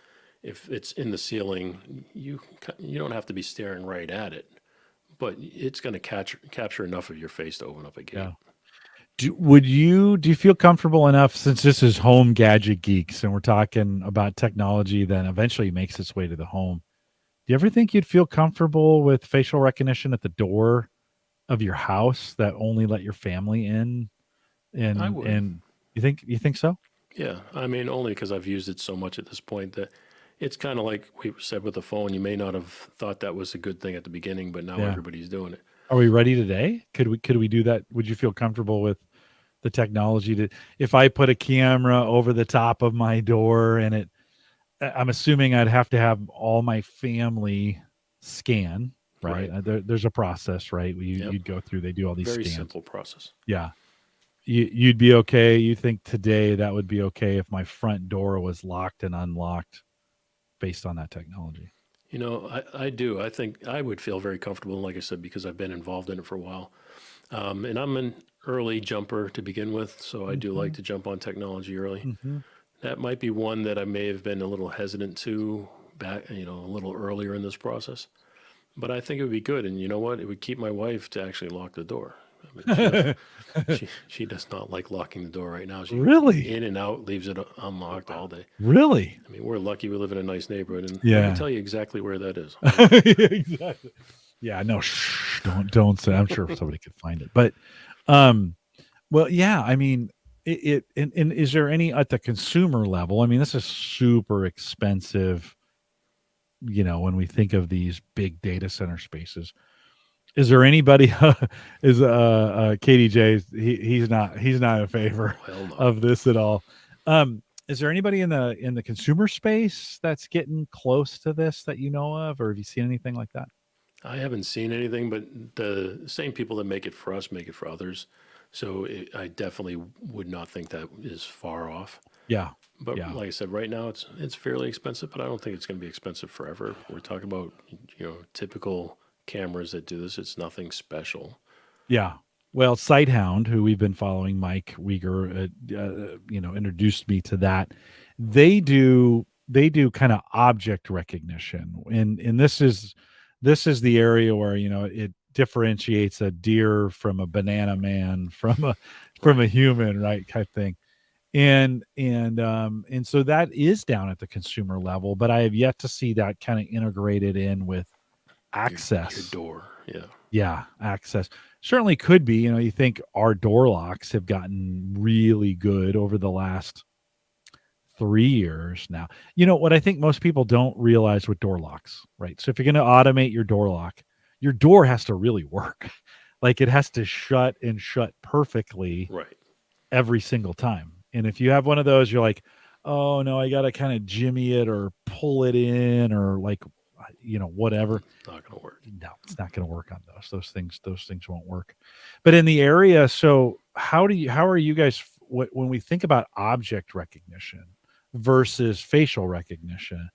if it's in the ceiling, you don't have to be staring right at it, but it's going to capture enough of your face to open up a gate. Yeah. Do you feel comfortable enough, since this is Home Gadget Geeks and we're talking about technology that eventually makes its way to the home? Do you ever think you'd feel comfortable with facial recognition at the door of your house that only let your family in? And I would. And you think so? Yeah, I mean, only because I've used it so much at this point that it's kind of like we said with the phone. You may not have thought that was a good thing at the beginning, but now everybody's doing it. Are we ready today? Could we do that? Would you feel comfortable with the technology to, if I put a camera over the top of my door and I'm assuming I'd have to have all my family scan, right? There's a process, right? You'd go through, they do all these very scans. Simple process. Yeah. You'd be okay. You think today that would be okay if my front door was locked and unlocked based on that technology? I do. I think I would feel very comfortable, like I said, because I've been involved in it for a while. And I'm an early jumper to begin with, so I do like to jump on technology early. Mm-hmm. That might be one that I may have been a little hesitant to back, a little earlier in this process. But I think it would be good, and you know what? It would keep my wife to actually lock the door. I mean, she does not like locking the door right now. She Really? in and out, leaves it unlocked all day. Really? I mean, we're lucky we live in a nice neighborhood, and I can Yeah. tell you exactly where that is. Exactly. Yeah, no, shh, don't say. I'm sure somebody could find it. But um well, yeah, I mean and is there any at the consumer level? I mean, this is super expensive, when we think of these big data center spaces. Is there anybody is KDJ he's not in favor Oh, hell no. of this at all. Is there anybody in the consumer space that's getting close to this that you know of, or have you seen anything like that? I haven't seen anything, but the same people that make it for us make it for others. So I definitely would not think that is far off. Yeah. But Yeah. like I said, right now it's fairly expensive, but I don't think it's going to be expensive forever. We're talking about typical cameras that do this. It's nothing special. Yeah. Well, Sighthound, who we've been following, Mike Uyghur, introduced me to that. They do kind of object recognition, and this is the area where it differentiates a deer from a banana man from a Right. human, right, type thing. And so that is down at the consumer level, but I have yet to see that kind of integrated in with Your access. door. Yeah. Yeah, access certainly could be. You think our door locks have gotten really good over the last 3 years now. What I think most people don't realize with door locks, right? So if you're going to automate your door lock, your door has to really work. Like it has to shut and shut perfectly Right. every single time. And if you have one of those, you're like, oh no, I got to kind of jimmy it or pull it in or like, whatever. Not going to work. No, it's not going to work on those. Those things won't work. But in the area, so how are you guys when we think about object recognition versus facial recognition?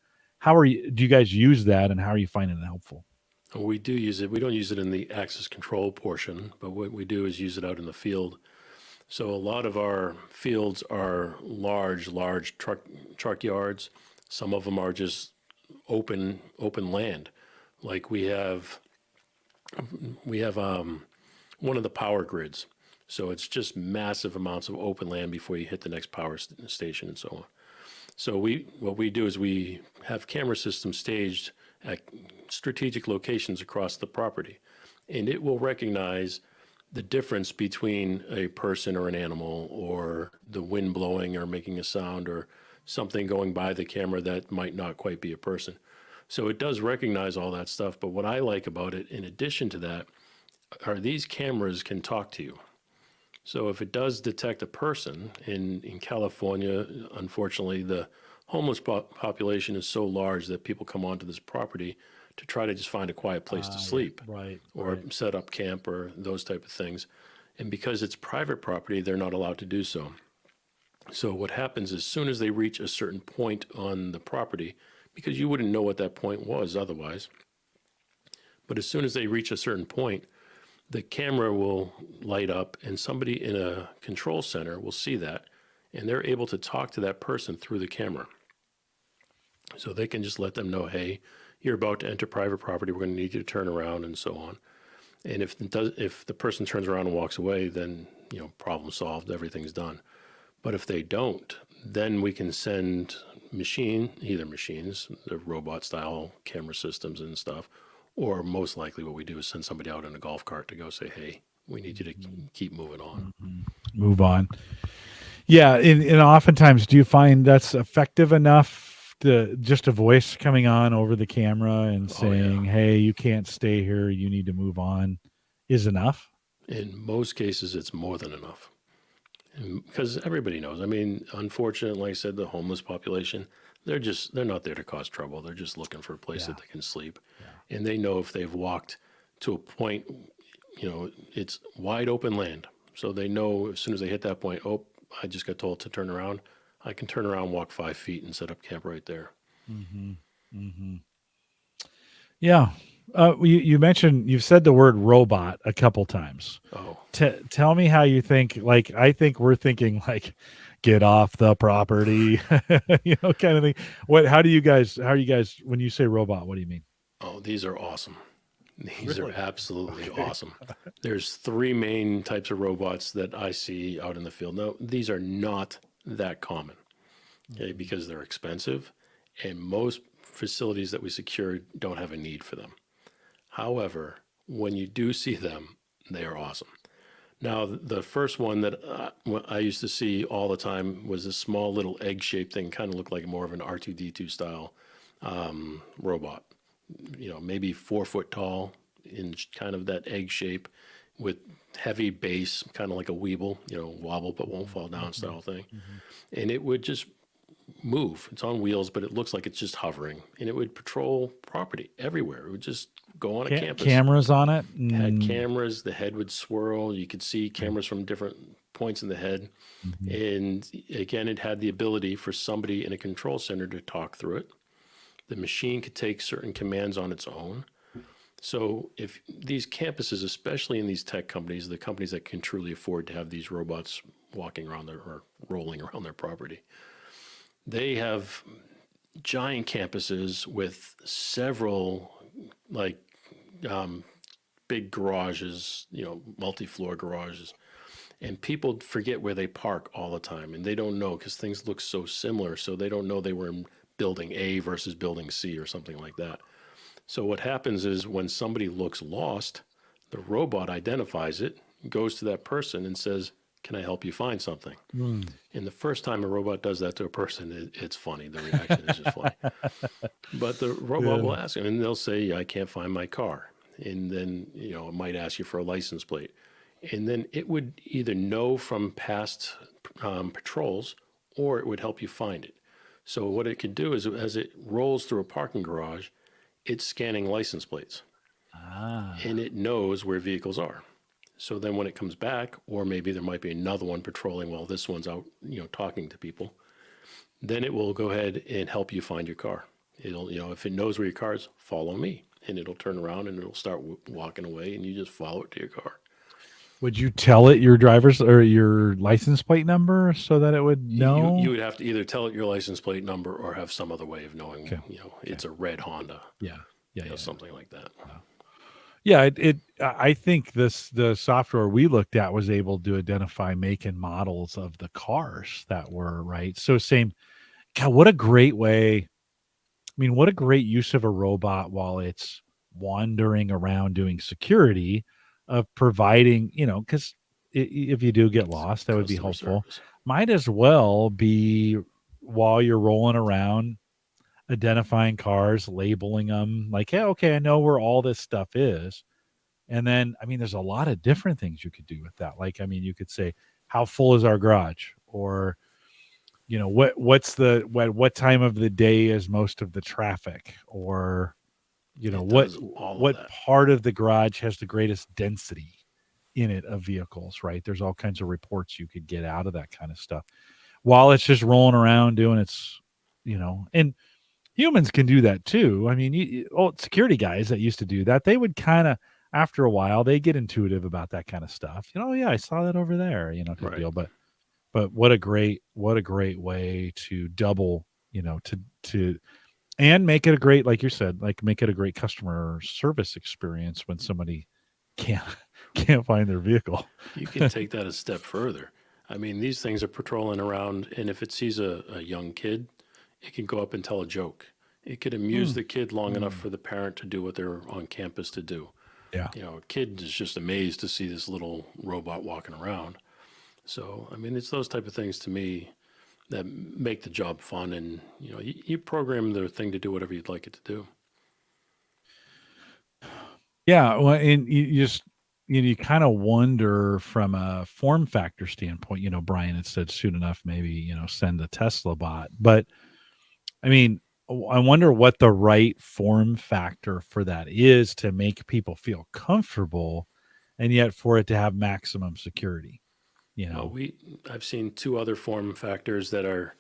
Do you guys use that, and how are you finding it helpful? We do use it. We don't use it in the access control portion, but what we do is use it out in the field. So a lot of our fields are large truck yards. Some of them are just open land. Like we have one of the power grids. So it's just massive amounts of open land before you hit the next power station and so on. So what we do is we have camera systems staged at strategic locations across the property, and it will recognize the difference between a person or an animal, or the wind blowing or making a sound, or something going by the camera that might not quite be a person. So it does recognize all that stuff. But what I like about it, in addition to that, are these cameras can talk to you. So if it does detect a person in California, unfortunately, the homeless population is so large that people come onto this property to try to just find a quiet place to sleep Right, or set up camp or those type of things. And because it's private property, they're not allowed to do so. So what happens as soon as they reach a certain point on the property, because you wouldn't know what that point was otherwise, but as soon as they reach a certain point, the camera will light up and somebody in a control center will see that, and they're able to talk to that person through the camera. So they can just let them know, hey, you're about to enter private property, we're going to need you to turn around, and so on. And if the person turns around and walks away, then problem solved, everything's done. But if they don't, then we can send either machines, the robot style camera systems and stuff, or most likely what we do is send somebody out in a golf cart to go say, hey, we need you to keep moving on. Move on. Yeah, and oftentimes, do you find that's effective enough to just a voice coming on over the camera and saying, "Hey, you can't stay here. You need to move on," is enough? In most cases, it's more than enough. Because everybody knows. I mean, unfortunately, like I said, the homeless population, they're not there to cause trouble. They're just looking for a place that they can sleep. And they know if they've walked to a point, it's wide open land. So they know as soon as they hit that point, oh, I just got told to turn around. I can turn around, walk 5 feet, and set up camp right there. Mm-hmm. Mm-hmm. Yeah. You mentioned you've said the word robot a couple times. Oh, Tell me how you think. Like I think we're thinking like, get off the property, kind of thing. What? How do you guys? How are you guys when you say robot? What do you mean? oh, these are awesome. These are Really? absolutely Okay. awesome. There's three main types of robots that I see out in the field. Now, these are not that common, okay, because they're expensive, and most facilities that we secure don't have a need for them. However, when you do see them, they are awesome. Now, the first one that I used to see all the time was a small little egg-shaped thing, kind of looked like more of an R2D2 style robot. Maybe 4 foot tall in kind of that egg shape with heavy base, kind of like a Weeble, wobble but won't fall down Mhm, style thing. mhm. And it would just move. It's on wheels, but it looks like it's just hovering. And it would patrol property everywhere. It would just go on a campus. Cameras on it. Had cameras, the head would swirl. You could see Okay. cameras from different points in the head. Mhm. And again, it had the ability for somebody in a control center to talk through it. The machine could take certain commands on its own. So if these campuses, especially in these tech companies, the companies that can truly afford to have these robots walking around their or rolling around their property, they have giant campuses with several like um, big garages, multi-floor garages, and people forget where they park all the time, and they don't know because things look so similar, so they don't know they were in building A versus building C or something like that. So what happens is when somebody looks lost, the robot identifies it, goes to that person and says, "Can I help you find something?" Mm. And the first time a robot does that to a person, it's funny. The reaction is just funny. But the robot Yeah. will ask them, and they'll say, "I can't find my car." And then, it might ask you for a license plate. And then it would either know from past patrols or it would help you find it. So what it could do is as it rolls through a parking garage, it's scanning license plates and Ah. it knows where vehicles are. So then when it comes back, or maybe there might be another one patrolling while this one's out, talking to people, then it will go ahead and help you find your car. It'll, if it knows where your car is, follow me. And it'll turn around and it'll start walking away and you just follow it to your car. Would you tell it your driver's or your license plate number so that it would You know? would have to either tell it your license plate number or have some other way of knowing, Okay. Okay. it's a red Honda, Yeah. Yeah. Yeah. something like that. Yeah. Yeah, I think the software we looked at was able to identify make and models of the cars that were right. So same. God, what a great way. I mean, what a great use of a robot while it's wandering around doing security, of providing, because if you do get It's lost, that would be customer helpful. service. Might as well be while you're rolling around, identifying cars, labeling them, like, hey, okay, I know where all this stuff is. And then, I mean, there's a lot of different things you could do with that. Like, I mean, you could say, how full is our garage? Or, what time of the day is most of the traffic? Or, It what does all of what that. part of the garage has the greatest density in it of vehicles, right? There's all kinds of reports you could get out of that kind of stuff while it's just rolling around doing its, and humans can do that too. I mean, security guys that used to do that, they would kind of, after a while, they get intuitive about that kind of stuff. Yeah, I saw that over there, type Right. deal. But what a great way to double, to and make it a great, like you said, like make it a great customer service experience when somebody can't can't find their vehicle. You can take that a step further. I mean, these things are patrolling around, and if it sees a young kid, it can go up and tell a joke. It could amuse Mm, the kid long enough mm, for the parent to do what they're on campus to do. yeah. A kid is just amazed to see this little robot walking around. So, I mean, it's those type of things to me that make the job fun, and you program the thing to do whatever you'd like it to do. Yeah, well, and you just you kind of wonder from a form factor standpoint. Brian had said soon enough, maybe send a Tesla bot, but I mean, I wonder what the right form factor for that is to make people feel comfortable, and yet for it to have maximum security. You Well, know, I've seen two other form factors that are,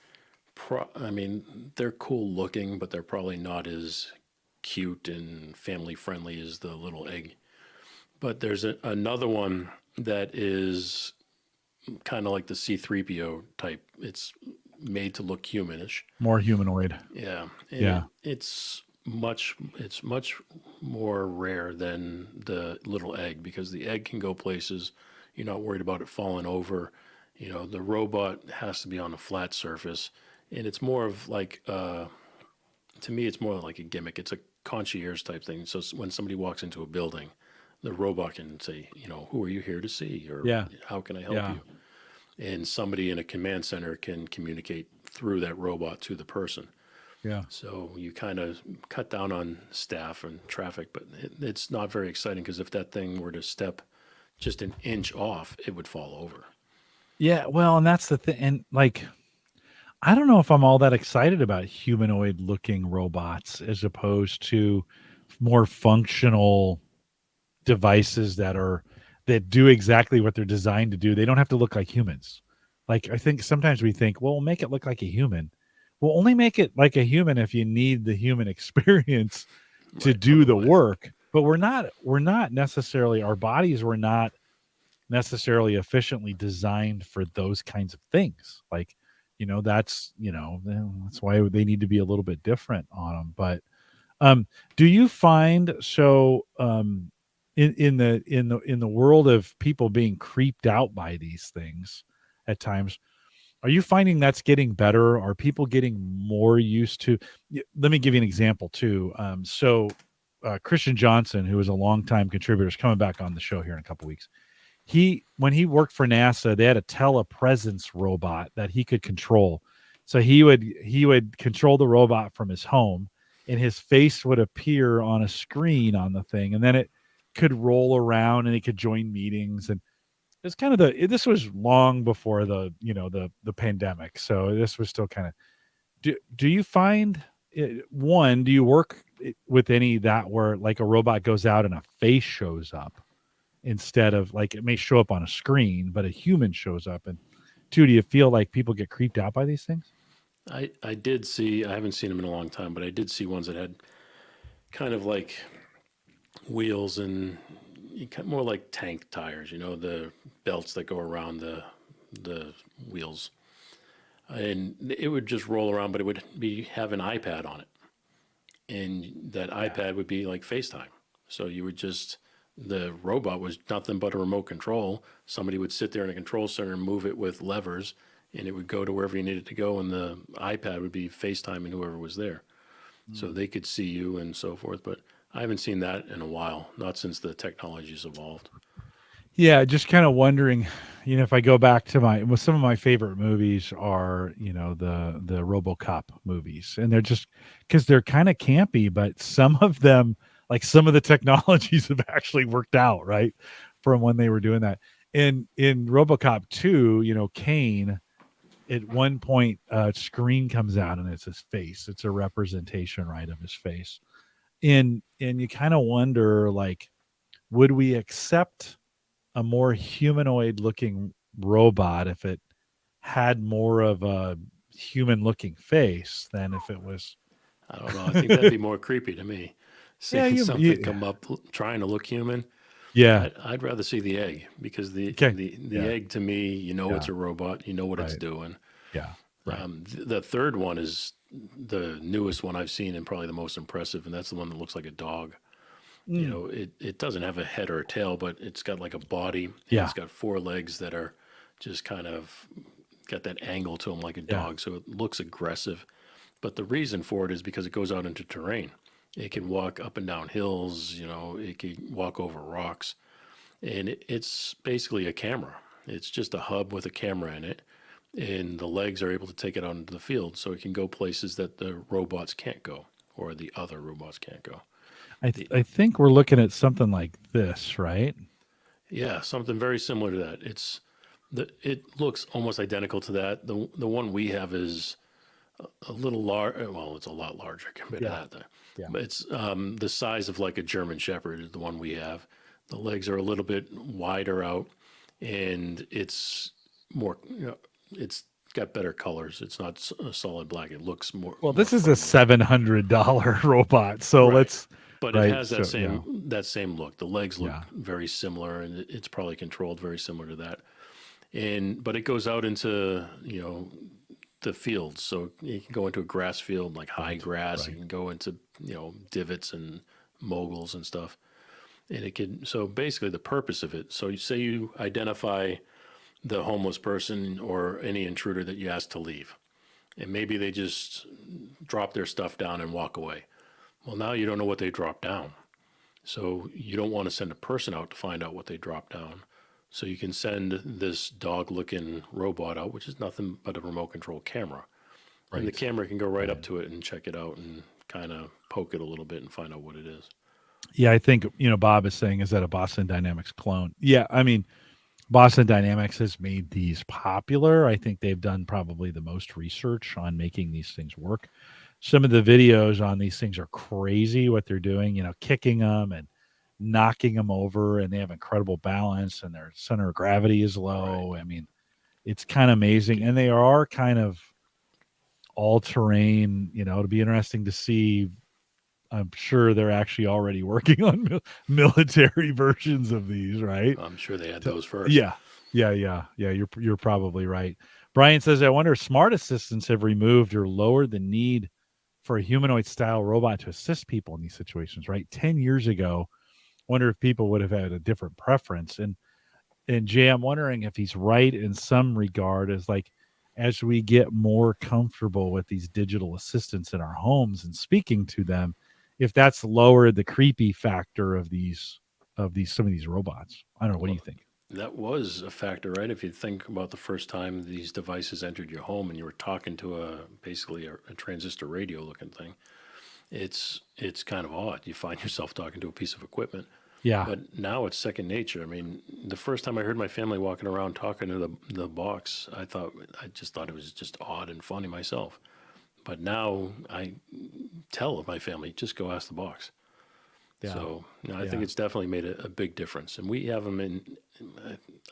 I mean, they're cool looking, but they're probably not as cute and family friendly as the little egg. But there's another one that is kind of like the C3PO type. It's made to look humanish. More humanoid. Yeah, and Yeah. it's much more rare than the little egg because the egg can go places. You're not worried about it falling over. The robot has to be on a flat surface, and it's more of like to me, it's more like a gimmick. It's a concierge type thing. So when somebody walks into a building, the robot can say, who are you here to see, or Yeah. how can I help Yeah. you? And somebody in a command center can communicate through that robot to the person. Yeah. So you kind of cut down on staff and traffic, but it's not very exciting because if that thing were to step just an inch off, it would fall over. Yeah. Well, and that's the thing. And like, I don't know if I'm all that excited about humanoid looking robots as opposed to more functional devices that do exactly what they're designed to do. They don't have to look like humans. Like I think sometimes we think, well, we'll make it look like a human. We'll only make it like a human if you need the human experience to Right. do the Otherwise, work. But we're not necessarily, our bodies were not necessarily efficiently designed for those kinds of things. Like, that's why they need to be a little bit different on them. But do you find in the world of people being creeped out by these things at times, are you finding that's getting better? Are people getting more used to? Let me give you an example too. Christian Johnson, who is a longtime contributor, is coming back on the show here in a couple weeks. When he worked for NASA, they had a telepresence robot that he could control. So he would control the robot from his home, and his face would appear on a screen on the thing, and then it could roll around and he could join meetings. And it's kind of this was long before the pandemic, so this was still kind of. Do you find one? Do you work with any that where like a robot goes out and a face shows up? Instead of like it may show up on a screen, but a human shows up. And two, do you feel like people get creeped out by these things? I did see, I haven't seen them in a long time, but I did see ones that had kind of like wheels and more like tank tires, the belts that go around the wheels. And it would just roll around, but it would have an iPad on it. And that iPad would be like FaceTime. So you would the robot was nothing but a remote control. Somebody would sit there in a control center and move it with levers, and it would go to wherever you needed to go, and the iPad would be FaceTiming whoever was there. So they could see you and so forth. But I haven't seen that in a while, not since the technology's evolved. Yeah, just kind of wondering, if I go back to some of my favorite movies are, the RoboCop movies, and they're just because they're kind of campy, but some of them, like some of the technologies have actually worked out, right? From when they were doing that. In RoboCop 2, Kane at one point screen comes out and it's his face. It's a representation, right, of his face. And you kind of wonder, like, would we accept a more humanoid looking robot if it had more of a human looking face than if it was. I don't know. I think that'd be more creepy to me. Yeah, Seeing something come up trying to look human. Yeah. I'd rather see the egg because the Yeah. egg to me, it's a robot. You know what it's Right. doing. Yeah. Right. The third one is the newest one I've seen and probably the most impressive, and that's the one that looks like a dog. It doesn't have a head or a tail, but it's got like a body. And Yeah. It's got four legs that are just kind of got that angle to them like a dog. So it looks aggressive. But the reason for it is because it goes out into terrain. It can walk up and down hills, it can walk over rocks. And it's basically a camera. It's just a hub with a camera in it. And the legs are able to take it out into the field so it can go places that the robots can't go or the other robots can't go. I think we're looking at something like this, right? Yeah, something very similar to that. It looks almost identical to that. The one we have is a little large. Well, it's a lot larger compared to that. Yeah. But it's the size of like a German Shepherd is the one we have. The legs are a little bit wider out, and it's more. It's got better colors. It's not a solid black. It looks more. Well, more this is a friendly. $700 robot, so Right. let's But it right. has So that same look. The legs look yeah, very similar, and it's probably controlled very similar to that. But it goes out into the fields, so you can go into a grass field like high right, grass. You right, can go into divots and moguls and stuff, and it can. So basically, the purpose of it. So you say you identify the homeless person or any intruder that you ask to leave, and maybe they just drop their stuff down and walk away. Well, now you don't know what they dropped down. So you don't want to send a person out to find out what they dropped down. So you can send this dog-looking robot out, which is nothing but a remote control camera. And the right. camera can go right up to it and check it out and kind of poke it a little bit and find out what it is. Yeah, I think Bob is saying, is that a Boston Dynamics clone? Yeah, I mean, Boston Dynamics has made these popular. I think they've done probably the most research on making these things work. Some of the videos on these things are crazy what they're doing, kicking them and knocking them over, and they have incredible balance, and their center of gravity is Right. low. I mean, it's kind of amazing. And they are kind of all terrain, it'll be interesting to see. I'm sure they're actually already working on military versions of these, right? I'm sure they had So, those first. yeah, yeah. You're probably right. Brian says, I wonder if smart assistants have removed or lowered the need for a humanoid style robot to assist people in these situations. Right, 10 years ago, I wonder if people would have had a different preference. And Jay, I'm wondering if he's right in some regard, as like as we get more comfortable with these digital assistants in our homes and speaking to them, if that's lowered the creepy factor of some of these robots. I don't know. What do Well, you think? that was a factor, right? If you think about the first time these devices entered your home and you were talking to basically a transistor radio looking thing, it's kind of odd. You find yourself talking to a piece of equipment. Yeah, But now it's second nature. I mean, the first time I heard my family walking around talking to the box, I just thought it was just odd and funny myself. But now I tell my family, just go ask the box. yeah, So I think yeah. it's definitely made a big difference. And we have them in.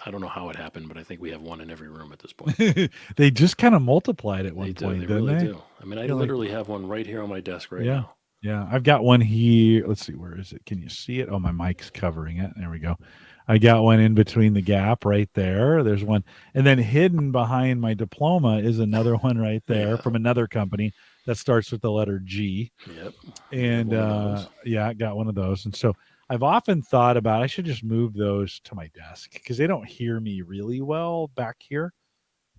I don't know how it happened, but I think we have one in every room at this point. They just kind of multiplied at They one do. point, They didn't really they? do. I mean, I Feel like, literally have one right here on my desk right yeah, now. yeah. I've got one here. Let's see, where is it? Can you see it? Oh, my mic's covering it. There we go. I got one in between the gap right there. There's one, and then hidden behind my diploma is another one right there Yeah. from another company that starts with the letter G. Yep. We have And one of those. yeah, I got one of those. And so I've often thought about I should just move those to my desk because they don't hear me really well back here.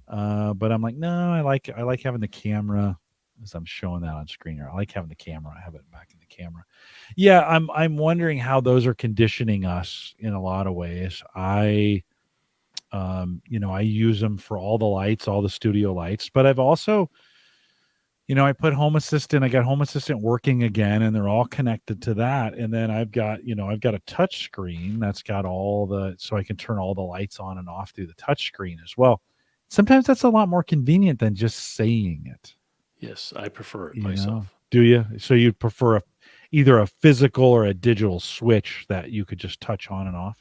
But I'm like, no, I like having the camera, as I'm showing that on screen here. I like having the camera. I have it back in the camera. Yeah, I'm wondering how those are conditioning us in a lot of ways. I use them for all the lights, all the studio lights, but I've also, I put I got Home Assistant working again, and they're all connected to that. And then I've got a touch screen that's got so I can turn all the lights on and off through the touch screen as well. Sometimes that's a lot more convenient than just saying it, Yes, I prefer it you know. myself. Do you? So you'd prefer either a physical or a digital switch that you could just touch on and off?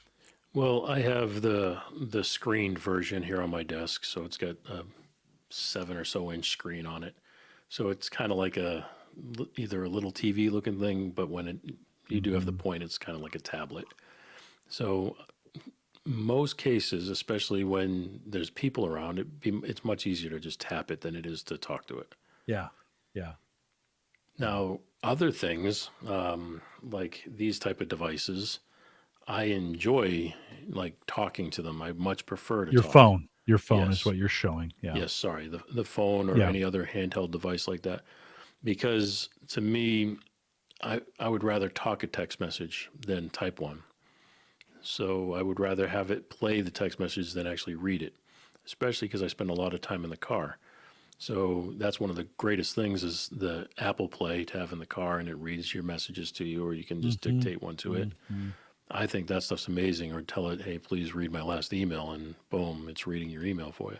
Well, I have the screened version here on my desk, so it's got a 7 or so inch screen on it. So it's kind of like either a little TV looking thing, but when you do have the Hmm. point, it's kind of like a tablet. So most cases, especially when there's people around, it's much easier to just tap it than it is to talk to it. Yeah. Yeah. Yeah. Now, other things like these type of devices, I enjoy like talking to them. I much prefer to Your talk. phone. Your phone is Yes, what you're showing. Yeah. yes. Sorry, the phone or Yeah. any other handheld device like that, because to me, I would rather talk a text message than type one. So I would rather have it play the text message than actually read it, especially because I spend a lot of time in the car. So that's one of the greatest things is the Apple Play to have in the car, and it reads your messages to you, or you can just Hmm. dictate one to it. I think that stuff's amazing. Or tell it, hey, please read my last email, and boom, it's reading your email for you.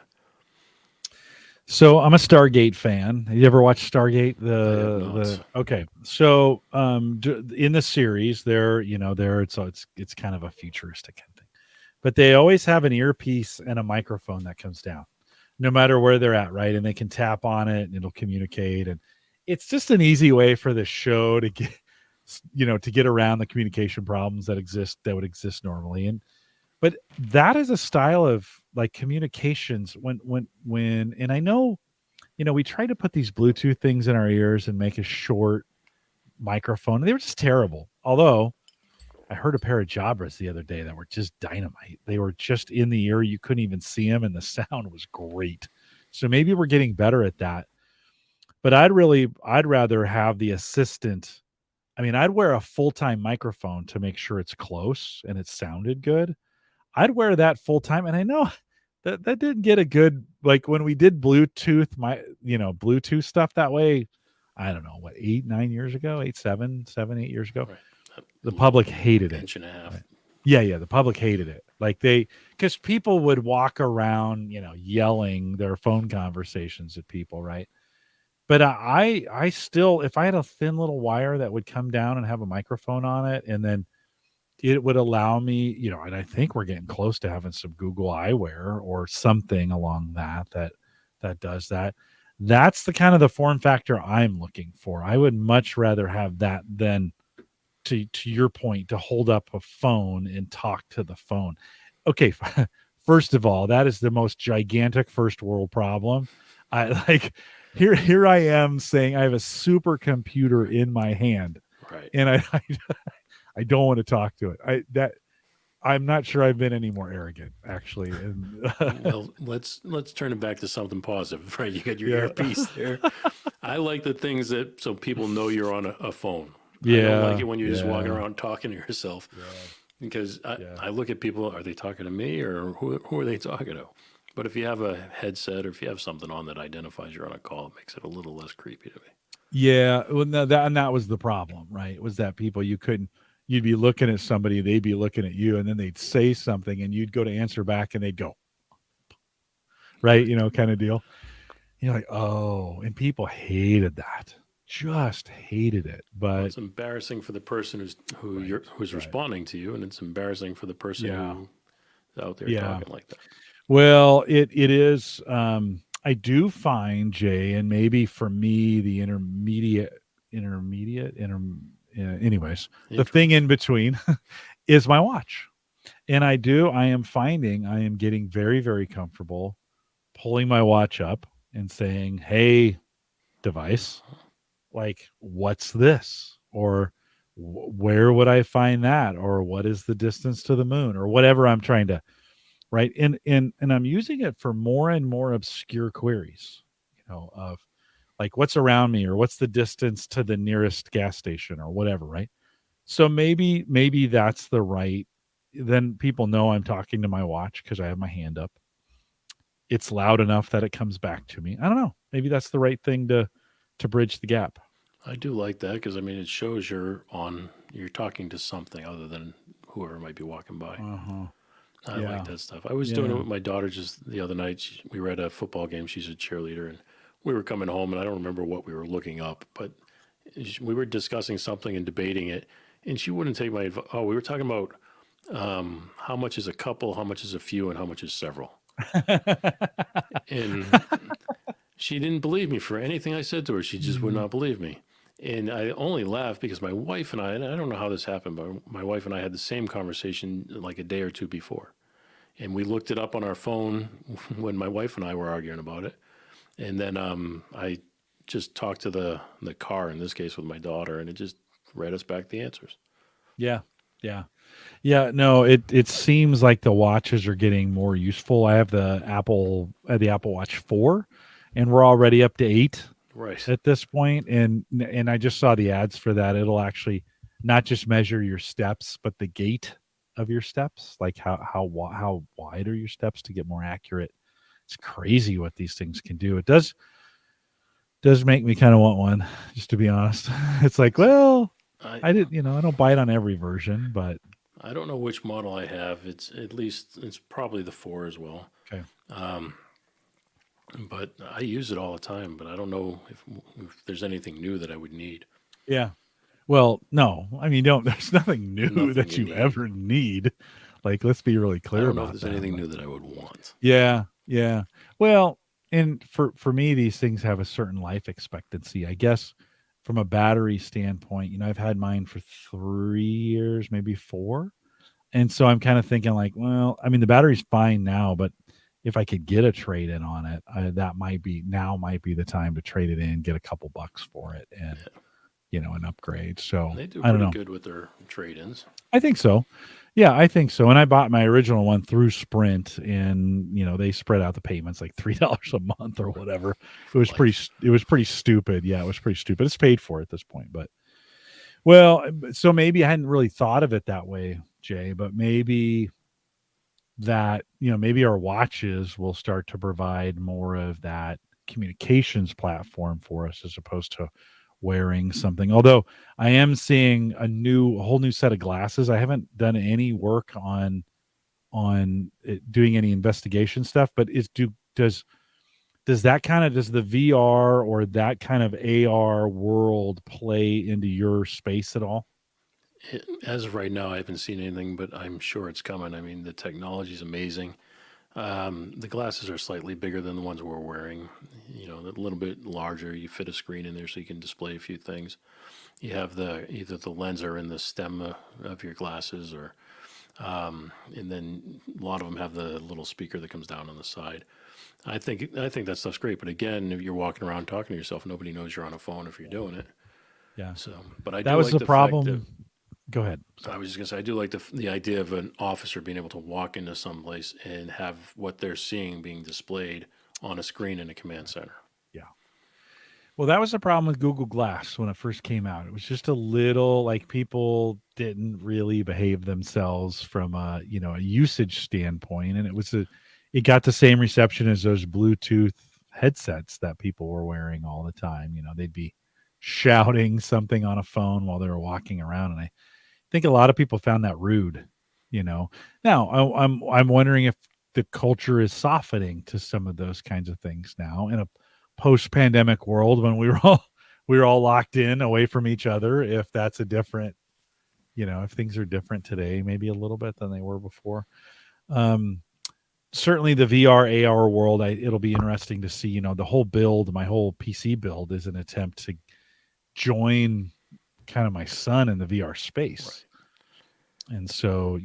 So I'm a Stargate fan. Have you ever watched Stargate? I have not. The okay. So in the series, there it's kind of a futuristic kind of thing, but they always have an earpiece and a microphone that comes down. no matter where they're at, right? And they can tap on it and it'll communicate. And it's just an easy way for the show to get, to get around the communication problems that would exist normally. But that is a style of like communications and I know, we tried to put these Bluetooth things in our ears and make a short microphone. They were just terrible. Although I heard a pair of Jabras the other day that were just dynamite. They were just in the ear. You couldn't even see them, and the sound was great. So maybe we're getting better at that. But I'd rather have the assistant. I mean, I'd wear a full-time microphone to make sure it's close and it sounded good. I'd wear that full time. And I know that didn't get a good, like when we did Bluetooth, Bluetooth stuff that way. I don't know what, 8 years ago, 8 years ago. Right. The public hated it. Inch and a half. Right. Yeah. The public hated it. Like because people would walk around, yelling their phone conversations at people. Right. But I still, if I had a thin little wire that would come down and have a microphone on it, and then it would allow me, and I think we're getting close to having some Google eyewear or something along that does that. That's the kind of the form factor I'm looking for. I would much rather have that than to your point, to hold up a phone and talk to the phone. Okay. First of all, that is the most gigantic first world problem. I like here I am saying I have a supercomputer in my hand, right? And I don't want to talk to it. I'm not sure I've been any more arrogant, actually. And well, let's turn it back to something positive, right? You got your earpiece there. I like the things that so people know you're on a phone. I don't like it when you're just walking around talking to yourself. Yeah. Because I look at people, are they talking to me or who are they talking to? But if you have a headset or if you have something on that identifies you're on a call, it makes it a little less creepy to me. Yeah, well, no, that was the problem, right? Was that people you'd be looking at somebody, they'd be looking at you, and then they'd say something, and you'd go to answer back, and they'd go, right, kind of deal. You're like, oh, and people hated that, just hated it. But it's embarrassing for the person who's responding to you, and it's embarrassing for the person who's out there talking like that. Well, it is. I do find, Jay, and maybe for me, the anyways, the thing in between is my watch. And I am finding I am getting very, very comfortable pulling my watch up and saying, hey, device, like, what's this? Or where would I find that? Or what is the distance to the moon? Or whatever I'm trying to, right? And I'm using it for more and more obscure queries, of like what's around me or what's the distance to the nearest gas station or whatever, right? So maybe that's the right, then people know I'm talking to my watch because I have my hand up. It's loud enough that it comes back to me. I don't know. Maybe that's the right thing to bridge the gap. I do like that because, I mean, it shows you're talking to something other than whoever might be walking by. I like that stuff. I was doing it with my daughter just the other night. We were at a football game. She's a cheerleader, and we were coming home, and I don't remember what we were looking up, but we were discussing something and debating it, and she wouldn't take my advice. Oh, we were talking about how much is a couple, how much is a few, and how much is several. And she didn't believe me for anything I said to her. She just would not believe me. And I only laughed because my wife and I don't know how this happened, but my wife and I had the same conversation like a day or two before. And we looked it up on our phone when my wife and I were arguing about it. And then I just talked to the car, in this case with my daughter, and it just read us back the answers. Yeah. No, it seems like the watches are getting more useful. I have the Apple Watch 4, and we're already up to 8 at this point. And I just saw the ads for that. It'll actually not just measure your steps, but the gait of your steps, like how wide are your steps to get more accurate. It's crazy what these things can do. It does make me kind of want one, just to be honest. It's like, well, I don't buy it on every version, but I don't know which model I have. It's probably the 4 as well. Okay. But I use it all the time, but I don't know if there's anything new that I would need. Yeah. Well, no. I mean, there's nothing new that you ever need. Like, let's be really clear about that. I don't know if there's anything new that I would want. Yeah. Well, and for me, these things have a certain life expectancy. I guess from a battery standpoint, I've had mine for 3 years, maybe 4. And so I'm kind of thinking like, well, I mean, the battery's fine now, but if I could get a trade in on it, that might be the time to trade it in, get a couple bucks for it, and an upgrade. So They do I don't pretty know. good with their trade-ins. I think so. Yeah, I think so. And I bought my original one through Sprint, and they spread out the payments like $3 a month or whatever. It was pretty stupid. Yeah, it was pretty stupid. It's paid for at this point, but so maybe I hadn't really thought of it that way, Jay, but maybe maybe our watches will start to provide more of that communications platform for us as opposed to wearing something. Although I am seeing a whole new set of glasses. I haven't done any work on doing any investigation stuff, but does the VR or that kind of AR world play into your space at all? As of right now, I haven't seen anything, but I'm sure it's coming. I mean, the technology is amazing. The glasses are slightly bigger than the ones we're wearing. A little bit larger. You fit a screen in there so you can display a few things. You have either the lens or in the stem of your glasses, and then a lot of them have the little speaker that comes down on the side. I think that stuff's great, but again, if you're walking around talking to yourself, nobody knows you're on a phone if you're doing it. Yeah. So, but I That do was like the the problem. fact that Go ahead. I was just gonna say I do like the idea of an officer being able to walk into someplace and have what they're seeing being displayed on a screen in a command center. Yeah. Well, that was the problem with Google Glass when it first came out. It was just a little like people didn't really behave themselves from a usage standpoint, and it got the same reception as those Bluetooth headsets that people were wearing all the time. They'd be shouting something on a phone while they were walking around, and I think a lot of people found that rude. Now I'm wondering if the culture is softening to some of those kinds of things now in a post-pandemic world when we were all locked in away from each other. If that's a different, if things are different today, maybe a little bit than they were before. Certainly the VR AR world, it'll be interesting to see. The whole build, my whole PC build, is an attempt to join kind of my son in the VR space. Right. And so,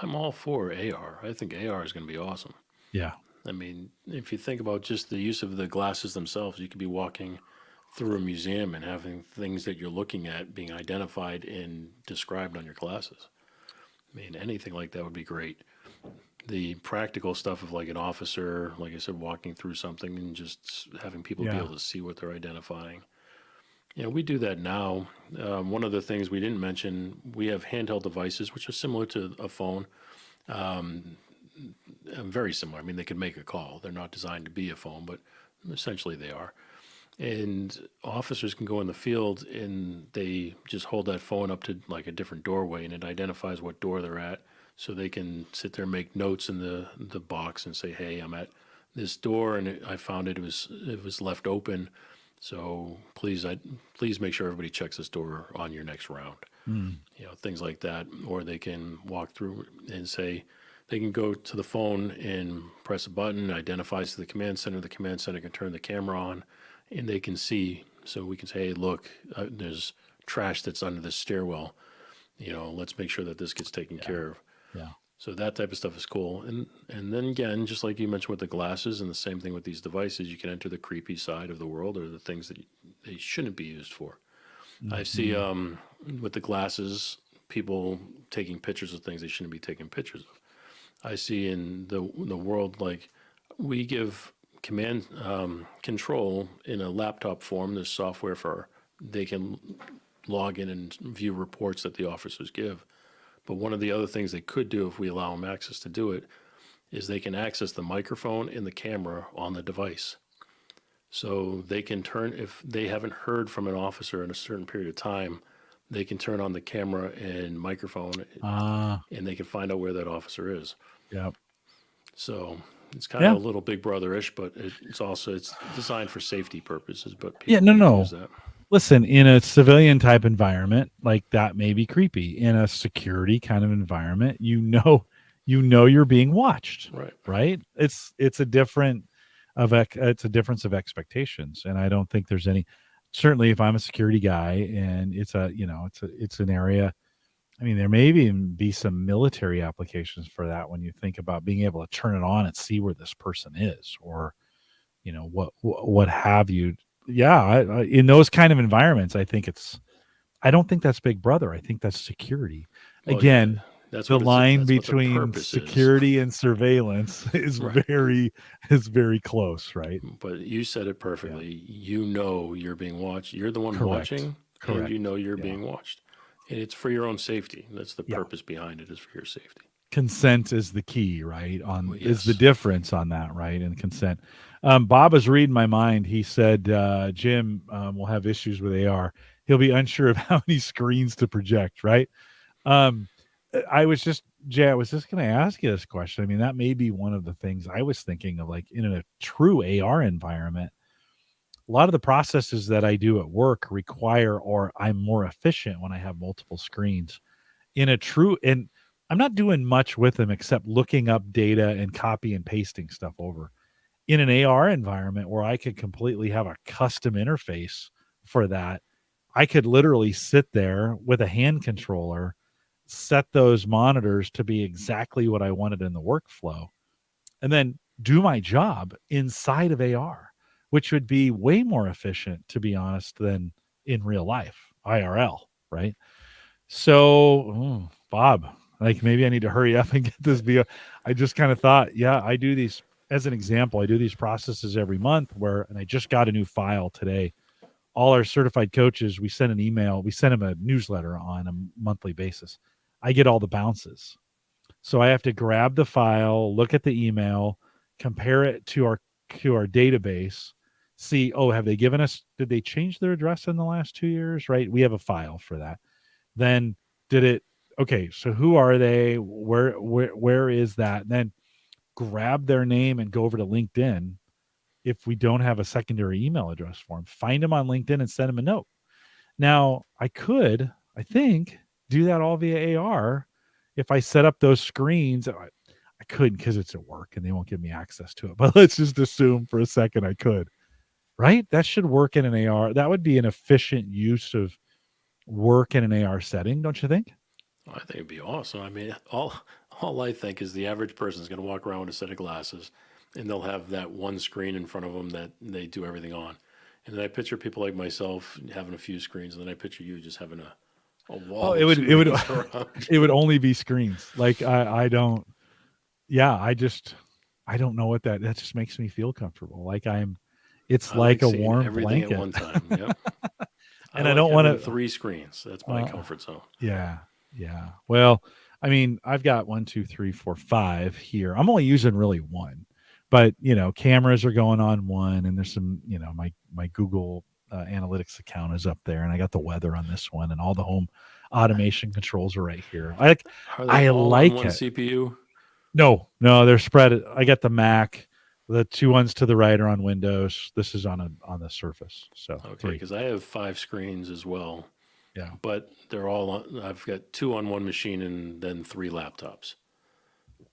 I'm all for AR. I think AR is going to be awesome. Yeah. I mean, if you think about just the use of the glasses themselves, you could be walking through a museum and having things that you're looking at being identified and described on your glasses. I mean, anything like that would be great. The practical stuff of like an officer, like I said, walking through something and just having people be able to see what they're identifying. We do that now. One of the things we didn't mention, we have handheld devices, which are similar to a phone. Very similar. I mean, they could make a call. They're not designed to be a phone, but essentially they are. And officers can go in the field and they just hold that phone up to like a different doorway and it identifies what door they're at. So they can sit there and make notes in the box and say, hey, I'm at this door and I found it was left open. So please make sure everybody checks this door on your next round. Things like that. Or they can walk through and say, they can go to the phone and press a button, identifies to the command center. The command center can turn the camera on and they can see. So we can say, hey, look, there's trash that's under this stairwell. Let's make sure that this gets taken care of. Yeah. So that type of stuff is cool. And then again, just like you mentioned with the glasses and the same thing with these devices, you can enter the creepy side of the world or the things that they shouldn't be used for. Mm-hmm. I see with the glasses, people taking pictures of things they shouldn't be taking pictures of. I see in the world, like we give command control in a laptop form. There's software they can log in and view reports that the officers give. But one of the other things they could do if we allow them access to do it is they can access the microphone and the camera on the device. So they can if they haven't heard from an officer in a certain period of time, they can turn on the camera and microphone and they can find out where that officer is. Yeah. So it's kind of a little Big Brother-ish, but it's designed for safety purposes. But people use that. Listen, in a civilian type environment, like that may be creepy. In a security kind of environment, you're being watched. Right. Right. It's a different it's a difference of expectations, and I don't think there's any. Certainly, if I'm a security guy and it's an area. I mean, there may even be some military applications for that when you think about being able to turn it on and see where this person is, or what have you. Yeah, in those kind of environments, I don't think that's Big Brother. I think that's security. Well, yeah, Again, the line that's what the between purpose is. security and surveillance is Right. very close, right? But you said it Yeah, perfectly. You know you're being watched. You're the one correct, watching, and you correct. know you're Yeah, being watched. And it's for your own safety. That's the yeah. purpose behind it, is for your safety. Consent is the key, right? Well, Is the yes. difference on that, right? And consent. Bob was reading my mind. He said Jim will have issues with AR. He'll be unsure of how many screens to project, right? Um, Jay, I was just going to ask you this question. I mean, that may be one of the things I was thinking of, like in a true AR environment. A lot of the processes that I do at work require, or I'm more efficient when I have multiple screens. And I'm not doing much with them except looking up data and copy and pasting stuff over. In an AR environment where I could completely have a custom interface for that, I could literally sit there with a hand controller, set those monitors to be exactly what I wanted in the workflow, and then do my job inside of AR, which would be way more efficient, to be honest, than in real life, IRL, right? So, Bob, like maybe I need to hurry up and get this video. I just kind of thought, yeah, I do these as an example. I do these processes every month and I just got a new file today. All our certified coaches, we send them a newsletter on a monthly basis. I get all the bounces. So I have to grab the file, look at the email, compare it to our database, see, oh, did they change their address in the last 2 years? Right. We have a file for that. Then did it okay, so who are they? Where is that? And then grab their name and go over to LinkedIn if we don't have a secondary email address for them. Find them on LinkedIn and send them a note. Now, I think, do that all via AR if I set up those screens. I couldn't because it's at work and they won't give me access to it. But let's just assume for a second I could. Right? That should work in an AR. That would be an efficient use of work in an AR setting, don't you think? I think it'd be awesome. I mean, all I think is the average person is going to walk around with a set of glasses, and they'll have that one screen in front of them that they do everything on. And then I picture people like myself having a few screens, and then I picture you just having a Oh, wall of it would screens around it would you. only be screens. Like I don't yeah, I don't know what that just makes me feel comfortable. Like it's I like like a seeing warm everything at blanket. one time. Yep. I And I like don't want having to three screens. That's my comfort zone. yeah, yeah. Well, I mean, I've got 1, 2, 3, 4, 5 here. I'm only using really one, but cameras are going on one, and there's some, my Google Analytics account is up there, and I got the weather on this one, and all the home automation controls are right here. Are they I all on like one it. CPU? No, they're spread. I got the Mac. The two ones to the right are on Windows. This is on the Surface. So Okay, three. because I have five screens as well, Yeah. but they're all on. I've got two on one machine and then three laptops.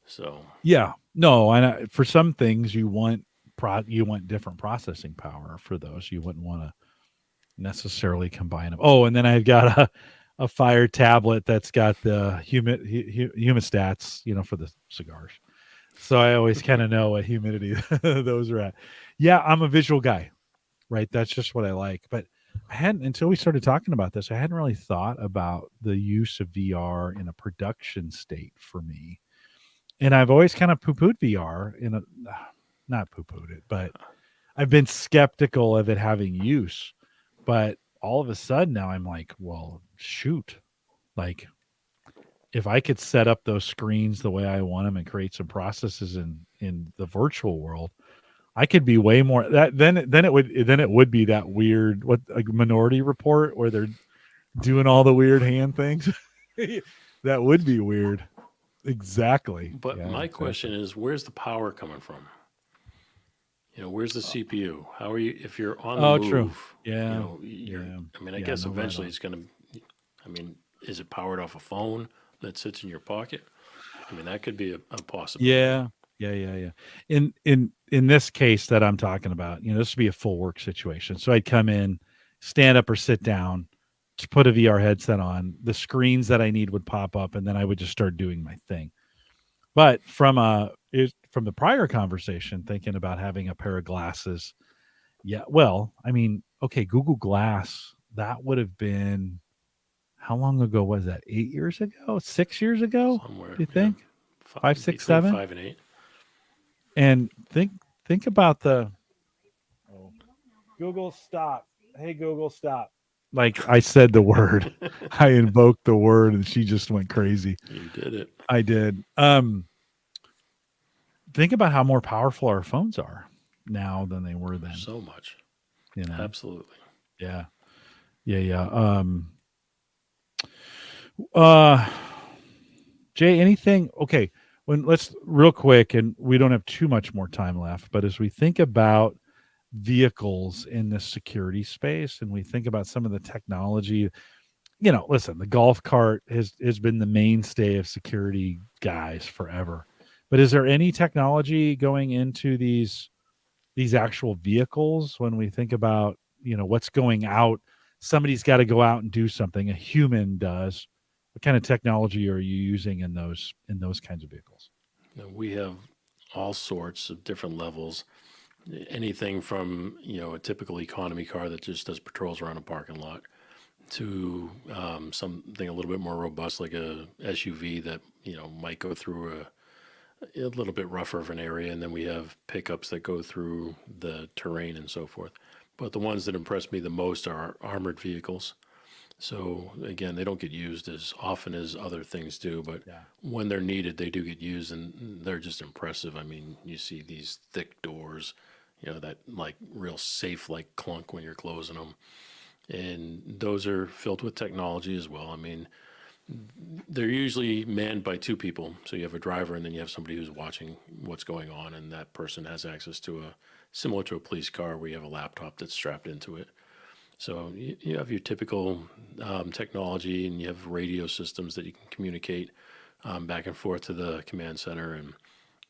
So Yeah. No, and for some things you want different processing power for those. You wouldn't want to necessarily combine them. Oh, and then I've got a Fire tablet that's got the humidistats, for the cigars. So I always kind of know what humidity those are at. Yeah, I'm a visual guy, right? That's just what I like. But I hadn't until we started talking about this. I hadn't really thought about the use of VR in a production state for me, and I've always kind of poo-pooed VR not poo-pooed it, but I've been skeptical of it having use. But all of a sudden now I'm like, well, shoot, like if I could set up those screens the way I want them and create some processes in the virtual world, I could be way more that then it would be that weird what a Minority Report where they're doing all the weird hand things. That would be weird. Exactly. but Yeah, my exactly. question is, where's the power coming from? Where's the CPU? How are you, if you're on the Oh, true. move, Yeah. you're, Yeah. I mean, I Yeah, guess no, right eventually on. it's going to, I mean, is it powered off a phone that sits in your pocket? I mean, that could be a possibility. Yeah. Yeah. In this case that I'm talking about, this would be a full work situation. So I'd come in, stand up or sit down, to put a VR headset on. The screens that I need would pop up, and then I would just start doing my thing. But from the prior conversation, thinking about having a pair of glasses, yeah. Well, I mean, okay, Google Glass. That would have been how long ago was that? 8 years ago? 6 years ago? somewhere. Do you Yeah, think? Five, six, between seven? 5 and 8. And think about the Google stop. Hey Google stop. Like I said the word. I invoked the word and she just went crazy. You did it. I did. Think about how more powerful our phones are now than they were then. So much. You know. Absolutely. Yeah. Uh Jay, anything okay, let's real quick, and we don't have too much more time left, but as we think about vehicles in the security space and we think about some of the technology, listen, the golf cart has been the mainstay of security guys forever. But is there any technology going into these actual vehicles when we think about, what's going out? Somebody's got to go out and do something. A human does. What kind of technology are you using in those kinds of vehicles? We have all sorts of different levels. Anything from a typical economy car that just does patrols around a parking lot to something a little bit more robust like a SUV that might go through a little bit rougher of an area, and then we have pickups that go through the terrain and so forth. But the ones that impress me the most are armored vehicles. So again, they don't get used as often as other things do, but Yeah. when they're needed, they do get used, and they're just impressive. I mean, you see these thick doors, that like real safe like clunk when you're closing them, and those are filled with technology as well. I mean, they're usually manned by two people, so you have a driver and then you have somebody who's watching what's going on, and that person has access to similar to a police car where you have a laptop that's strapped into it. So you have your typical technology, and you have radio systems that you can communicate back and forth to the command center, and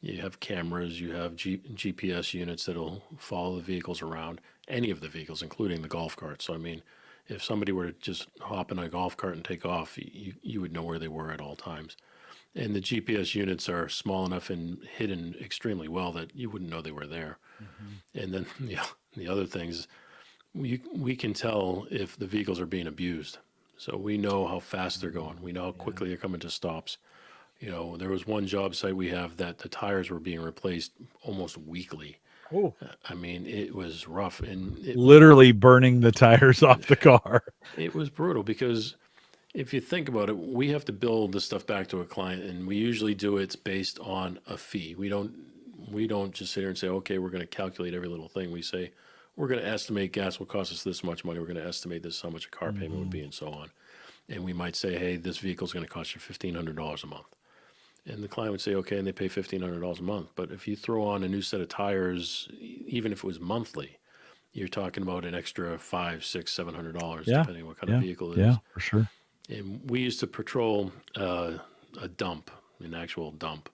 you have cameras, you have GPS units that'll follow the vehicles around, any of the vehicles, including the golf cart. So I mean, if somebody were to just hop in a golf cart and take off, you would know where they were at all times. And the GPS units are small enough and hidden extremely well that you wouldn't know they were there. Mm-hmm. And then the other things, we can tell if the vehicles are being abused. So we know how fast they're going. We know how quickly they're coming to stops. There was one job site we have that the tires were being replaced almost weekly. Oh, I mean, it was rough, and literally burning the tires off the car. it was brutal because if you think about it, we have to build the stuff back to a client, and we usually do it based on a fee. We don't just sit here and say, okay, we're going to calculate every little thing. We say we're going to estimate gas will cost us this much money. We're going to estimate this how much a car payment would be, and so on. And we might say, hey, this vehicle is going to cost you $1,500 a month. And the client would say, okay, and they pay $1,500 a month. But if you throw on a new set of tires, even if it was monthly, you're talking about an extra $500, $600, $700, Yeah. depending on what kind of vehicle it Yeah, is. for sure. And we used to patrol a dump, an actual dump,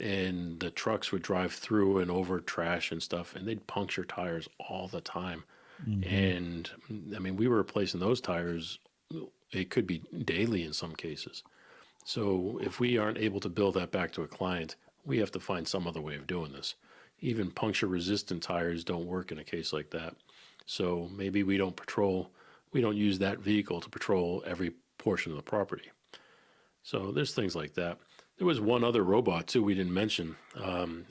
and the trucks would drive through and over trash and stuff, and they'd puncture tires all the time. Mhm. And I mean, we were replacing those tires. It could be daily in some cases. So if we aren't able to build that back to a client, we have to find some other way of doing this. Even puncture resistant tires don't work in a case like that. So maybe we don't use that vehicle to patrol every portion of the property. So there's things like that. There was one other robot too we didn't mention, and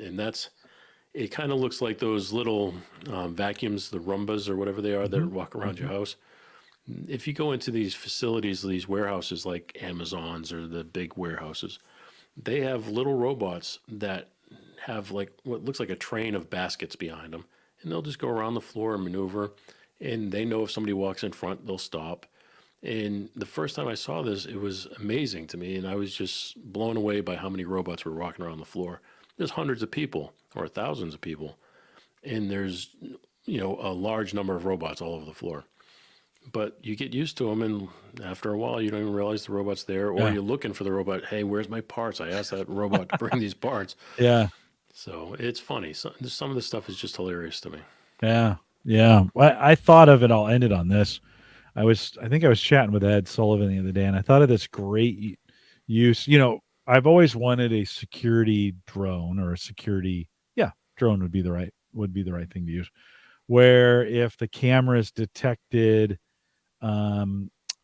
it kind of looks like those little vacuums, the Rumbas or whatever they are that walk around your house. If you go into these facilities, these warehouses like Amazon's or the big warehouses, they have little robots that have like what looks like a train of baskets behind them, and they'll just go around the floor and maneuver. And they know if somebody walks in front, they'll stop. And the first time I saw this, it was amazing to me, and I was just blown away by how many robots were walking around the floor. There's hundreds of people or thousands of people, and there's a large number of robots all over the floor. But you get used to them, and after a while, you don't even realize the robot's there, or Yeah. you're looking for the robot. Hey, where's my parts? I asked that robot to bring these parts. Yeah. So it's funny. Some of the stuff is just hilarious to me. Yeah. Yeah. I thought of it. I'll end it on this. I think I was chatting with Ed Sullivan the other day, and I thought of this great use. I've always wanted a security drone or a security, yeah, drone would be the right thing to use. Where if the cameras detected a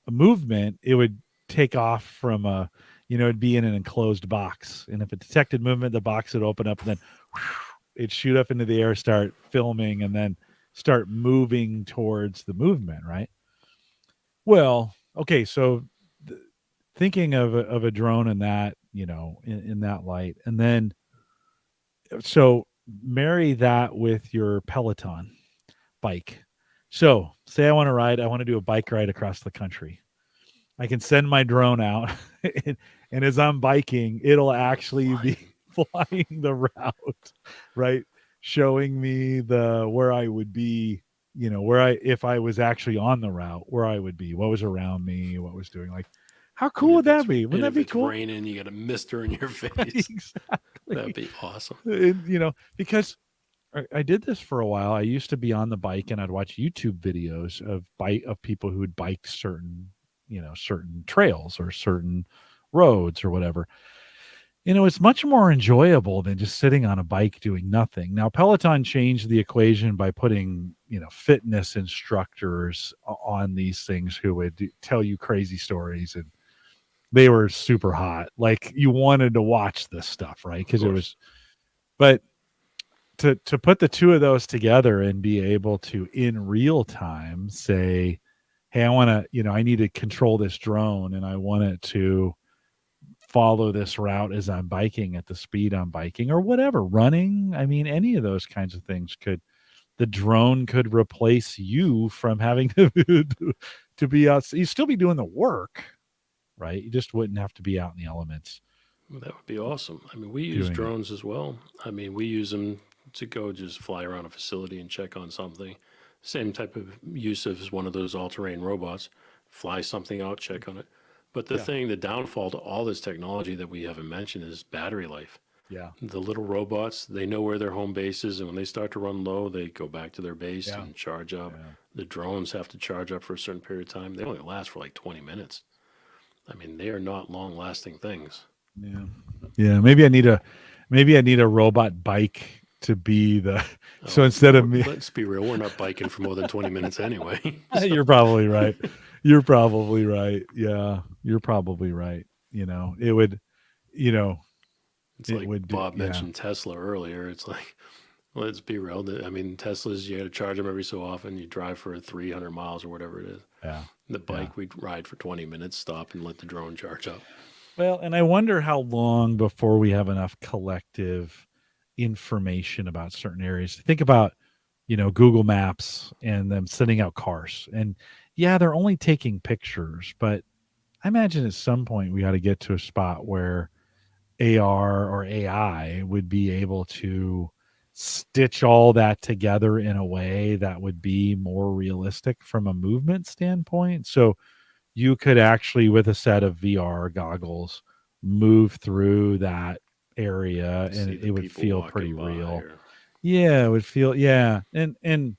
movement, it would take off from it'd be in an enclosed box, and if it detected movement, the box would open up, and then it'd shoot up into the air, start filming, and then start moving towards the movement, right? Well, okay, so th- thinking of a drone in that, in that light, and then so marry that with your Peloton bike. So, say I want to do a bike ride across the country. I can send my drone out, and as I'm biking, it'll actually be flying the route, right? Showing me where I would be, if I was actually on the route, where I would be, what was around me, what was doing. Like, how cool would that be? Wouldn't that be cool? If it's raining, you got a mister in your face. Exactly. That'd be awesome. Because I did this for a while. I used to be on the bike and I'd watch YouTube videos of people who would bike certain trails or certain roads or whatever. It's much more enjoyable than just sitting on a bike doing nothing. Now, Peloton changed the equation by putting, fitness instructors on these things who would tell you crazy stories, and they were super hot. Like, you wanted to watch this stuff, right? Because it was, but to put the two of those together and be able to in real time say, hey, I want to, I need to control this drone and I want it to follow this route as I'm biking at the speed I'm biking or whatever, running. I mean, any of those kinds of things the drone could replace you from having to be out. You'd still be doing the work, right? You just wouldn't have to be out in the elements. Well, that would be awesome. I mean, we use drones as well. I mean, we use them to go just fly around a facility and check on something. Same type of use as one of those all-terrain robots. Fly something out, check on it. But the downfall to all this technology that we haven't mentioned is battery life. Yeah. The little robots, they know where their home base is, and when they start to run low, they go back to their base and charge up. Yeah. The drones have to charge up for a certain period of time. They only last for like 20 minutes. I mean, they are not long-lasting things. Yeah. Yeah. Maybe I need a robot bike to be the so instead of me. Let's be real, we're not biking for more than 20 minutes anyway. So. You're probably right. You're probably right. Yeah. You're probably right. It would, it's it like would Bob mentioned Tesla earlier. It's like, let's be real. I mean, Teslas, you got to charge them every so often. You drive for 300 miles or whatever it is. Yeah. The bike, we'd ride for 20 minutes, stop and let the drone charge up. Well, and I wonder how long before we have enough collective information about certain areas. Think about, Google Maps and them sending out cars. And yeah, they're only taking pictures, but I imagine at some point we got to get to a spot where AR or AI would be able to stitch all that together in a way that would be more realistic from a movement standpoint. So you could actually, with a set of VR goggles, move through that area and it would feel pretty real. Yeah, it would feel, and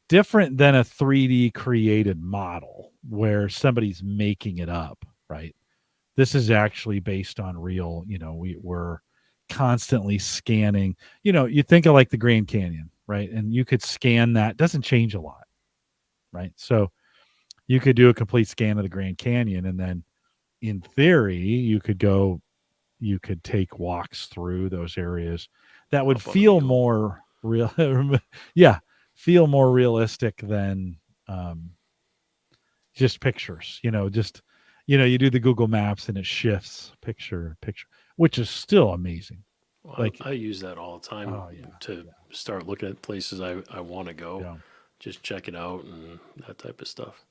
different than a 3D created model where somebody's making it up, right? This is actually based on real, we're constantly scanning, you think of like the Grand Canyon, right? And you could scan that, doesn't change a lot, right? So you could do a complete scan of the Grand Canyon, and then in theory, you could take walks through those areas that would feel more real. Yeah. Feel more realistic than just pictures, you do the Google Maps and it shifts picture, which is still amazing. Well, like I use that all the time to start looking at places I want to go, just check it out and that type of stuff.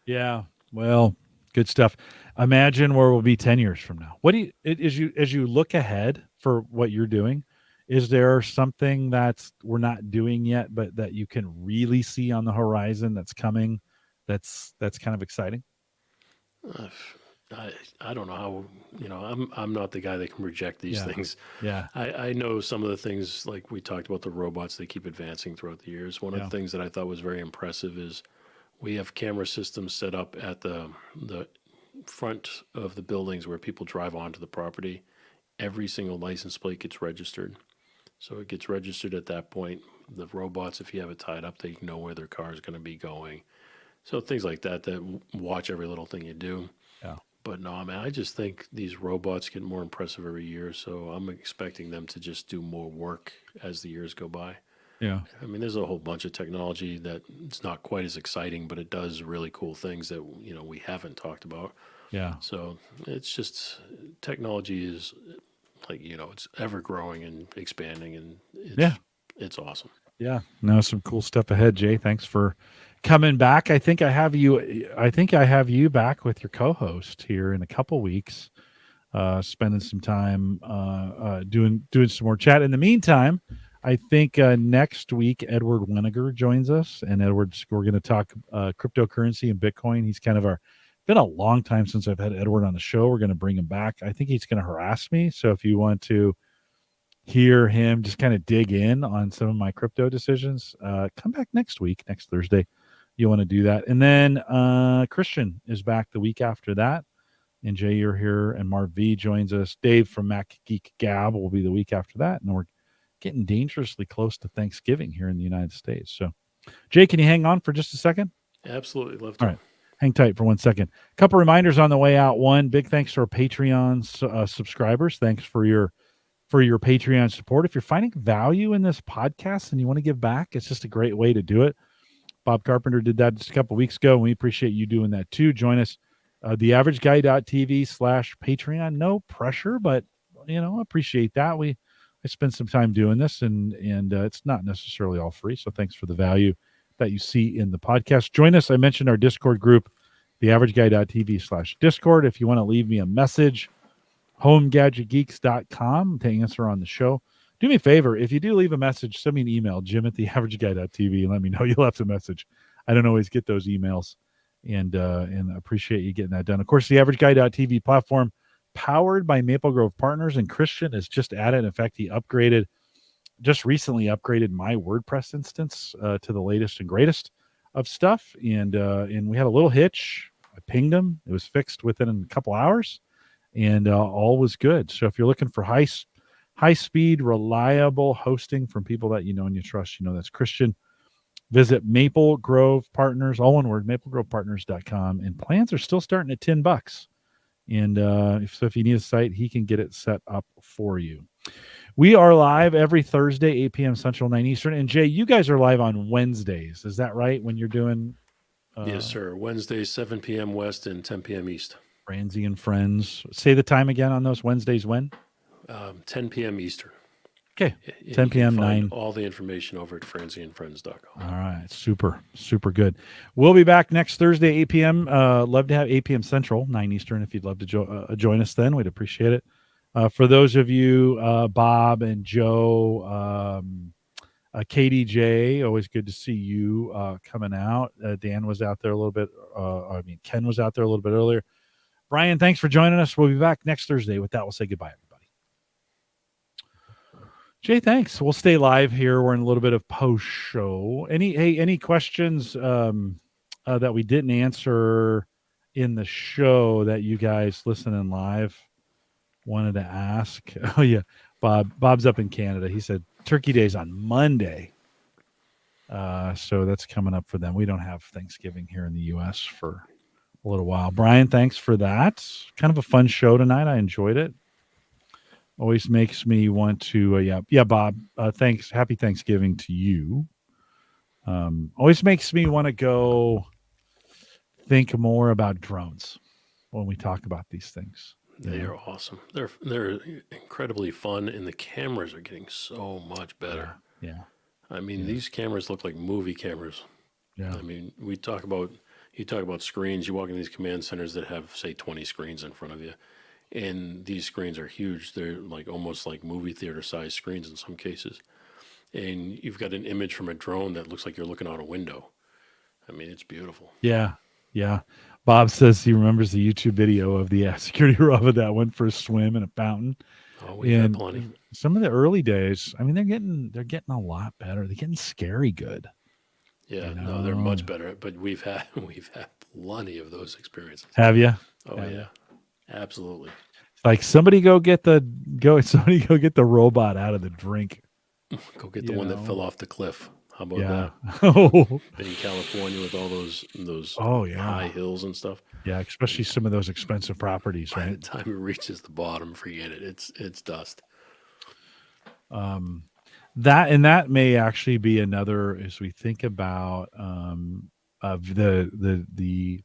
Yeah. Well, good stuff. Imagine where we'll be 10 years from now. What do you, as you look ahead for what you're doing, is there something that's we're not doing yet, but that you can really see on the horizon that's coming? That's kind of exciting. I don't know how, I'm not the guy that can reject these Yeah. things. Yeah. I know some of the things, like we talked about the robots, they keep advancing throughout the years. One of Yeah. the things that I thought was very impressive is we have camera systems set up at the front of the buildings where people drive onto the property. Every single license plate gets registered. So it gets registered at that point. The robots, if you have it tied up, they know where their car is going to be going. So things like that watch every little thing you do. Yeah. But no, I mean, I just think these robots get more impressive every year. So I'm expecting them to just do more work as the years go by. Yeah. I mean, there's a whole bunch of technology that it's not quite as exciting, but it does really cool things that we haven't talked about. Yeah. So it's just technology is like it's ever growing and expanding, and Yeah. it's awesome. Yeah. No, some cool stuff ahead, Jay. Thanks for coming back. I think I have you back with your co-host here in a couple weeks, spending some time doing some more chat. In the meantime, I think next week Edward Weniger joins us, and we're going to talk cryptocurrency and Bitcoin. He's kind of been a long time since I've had Edward on the show. We're going to bring him back. I think he's going to harass me. So if you want to hear him just kind of dig in on some of my crypto decisions, come back next week, next Thursday. You want to do that. And then Christian is back the week after that. And Jay, you're here, and Marv V joins us. Dave from Mac Geek Gab will be the week after that. And we're getting dangerously close to Thanksgiving here in the United States. So, Jay, can you hang on for just a second? Absolutely. Love to. All right. Hang tight for 1 second. A couple reminders on the way out. One, big thanks to our Patreon subscribers. Thanks for your Patreon support. If you're finding value in this podcast and you want to give back, it's just a great way to do it. Bob Carpenter did that just a couple weeks ago, and we appreciate you doing that too. Join us, theaverageguy.tv/Patreon. No pressure, but appreciate that. I spent some time doing this, and it's not necessarily all free. So thanks for the value that you see in the podcast. Join us. I mentioned our Discord group, theaverageguy.tv/Discord. If you want to leave me a message, homegadgetgeeks.com to answer on the show. Do me a favor, if you do leave a message, send me an email, jim@theaverageguy.tv, and let me know you left a message. I don't always get those emails, and appreciate you getting that done. Of course, the averageguy.tv platform, powered by Maple Grove Partners, and Christian has just added. In fact, he just recently upgraded my WordPress instance to the latest and greatest of stuff, and we had a little hitch. I pinged him. It was fixed within a couple hours, and all was good. So if you're looking for high speed, reliable hosting from people that you know and you trust, that's Christian. Visit Maple Grove Partners, all one word, maplegrovepartners.com. And plans are still starting at $10. And if you need a site, he can get it set up for you. We are live every Thursday, 8 p.m. Central, 9 Eastern. And Jay, you guys are live on Wednesdays. Is that right? When you're doing? Yes, sir. Wednesdays, 7 p.m. West and 10 p.m. East. Franze and Friends. Say the time again on those Wednesdays. When? 10 p.m. Eastern. Okay. 10 p.m. 9. All the information over at franzeandfriends.com. All right. Super, super good. We'll be back next Thursday, 8 p.m. Love to have 8 p.m. Central, 9 Eastern. If you'd love to join us then, we'd appreciate it. For those of you, Bob and Joe, KDJ, always good to see you coming out. Dan was out there a little bit. Ken was out there a little bit earlier. Brian, thanks for joining us. We'll be back next Thursday. With that, we'll say goodbye, everybody. Jay, thanks. We'll stay live here. We're in a little bit of post show. Any questions that we didn't answer in the show that you guys listening live wanted to ask? Oh yeah, Bob's up in Canada. He said Turkey Day's on Monday, so that's coming up for them. We don't have Thanksgiving here in the U.S. for a little while. Brian, thanks for that. Kind of a fun show tonight. I enjoyed it. Always makes me want to, Bob, thanks. Happy Thanksgiving to you. Always makes me want to go think more about drones when we talk about these things. They are awesome. They're incredibly fun, and the cameras are getting so much better. Yeah. I mean, these cameras look like movie cameras. Yeah. I mean, you talk about screens. You walk in these command centers that have, say, 20 screens in front of you. And these screens are huge. They're like almost like movie theater size screens in some cases. And you've got an image from a drone that looks like you're looking out a window. I mean, it's beautiful. Yeah. Yeah. Bob says he remembers the YouTube video of the security robot that went for a swim in a fountain. Oh, we've had And plenty. some of the early days, I mean, they're getting a lot better. They're getting scary good. Yeah, You no, they're know? much better. But we've had plenty of those experiences. Have you? Oh yeah, absolutely. Like somebody go get the robot out of the drink. Go get the one that fell off the cliff. How about Yeah. that? Oh, In California with all those oh yeah. high hills and stuff. Yeah, especially some of those expensive properties, By the right? time it reaches the bottom, forget it. It's dust. That may actually be another as we think about of the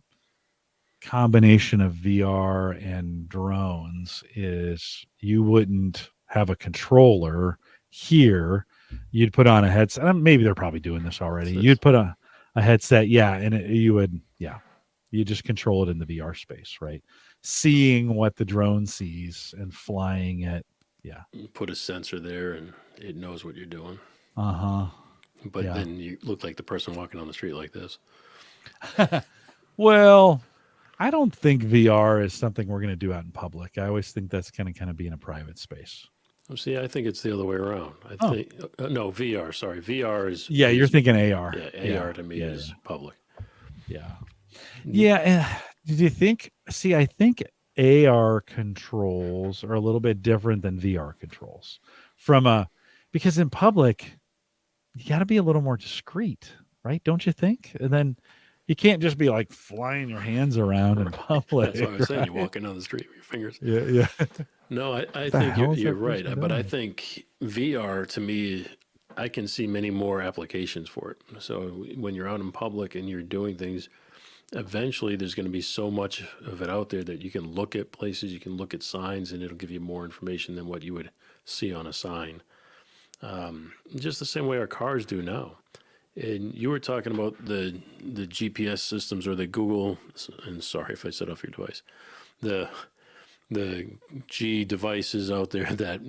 combination of VR and drones is you wouldn't have a controller here. You'd put on a headset. Maybe they're probably doing this already. You'd put a headset, yeah, and you just control it in the VR space, right? Seeing what the drone sees and flying it. Yeah. You put a sensor there and it knows what you're doing. Uh-huh. But Yeah. then you look like the person walking on the street like this. Well, I don't think VR is something we're going to do out in public. I always think that's going to kind of be in a private space. Oh, see, I think it's the other way around. I think no VR. Sorry, VR is You're thinking AR. Yeah, AR to me is public. Yeah. Yeah. And did you think? See, I think AR controls are a little bit different than VR controls because in public, you got to be a little more discreet, right? Don't you think? And then you can't just be like flying your hands around in public. That's what I was saying. You're walking down the street with your fingers. Yeah. No, I The think hell is you're that right. person But I doing? think VR to me, I can see many more applications for it. So when you're out in public and you're doing things, eventually there's going to be so much of it out there that you can look at places, you can look at signs, and it'll give you more information than what you would see on a sign. Just the same way our cars do now. And you were talking about the GPS systems or the Google, and sorry if I set off your device, the G devices out there that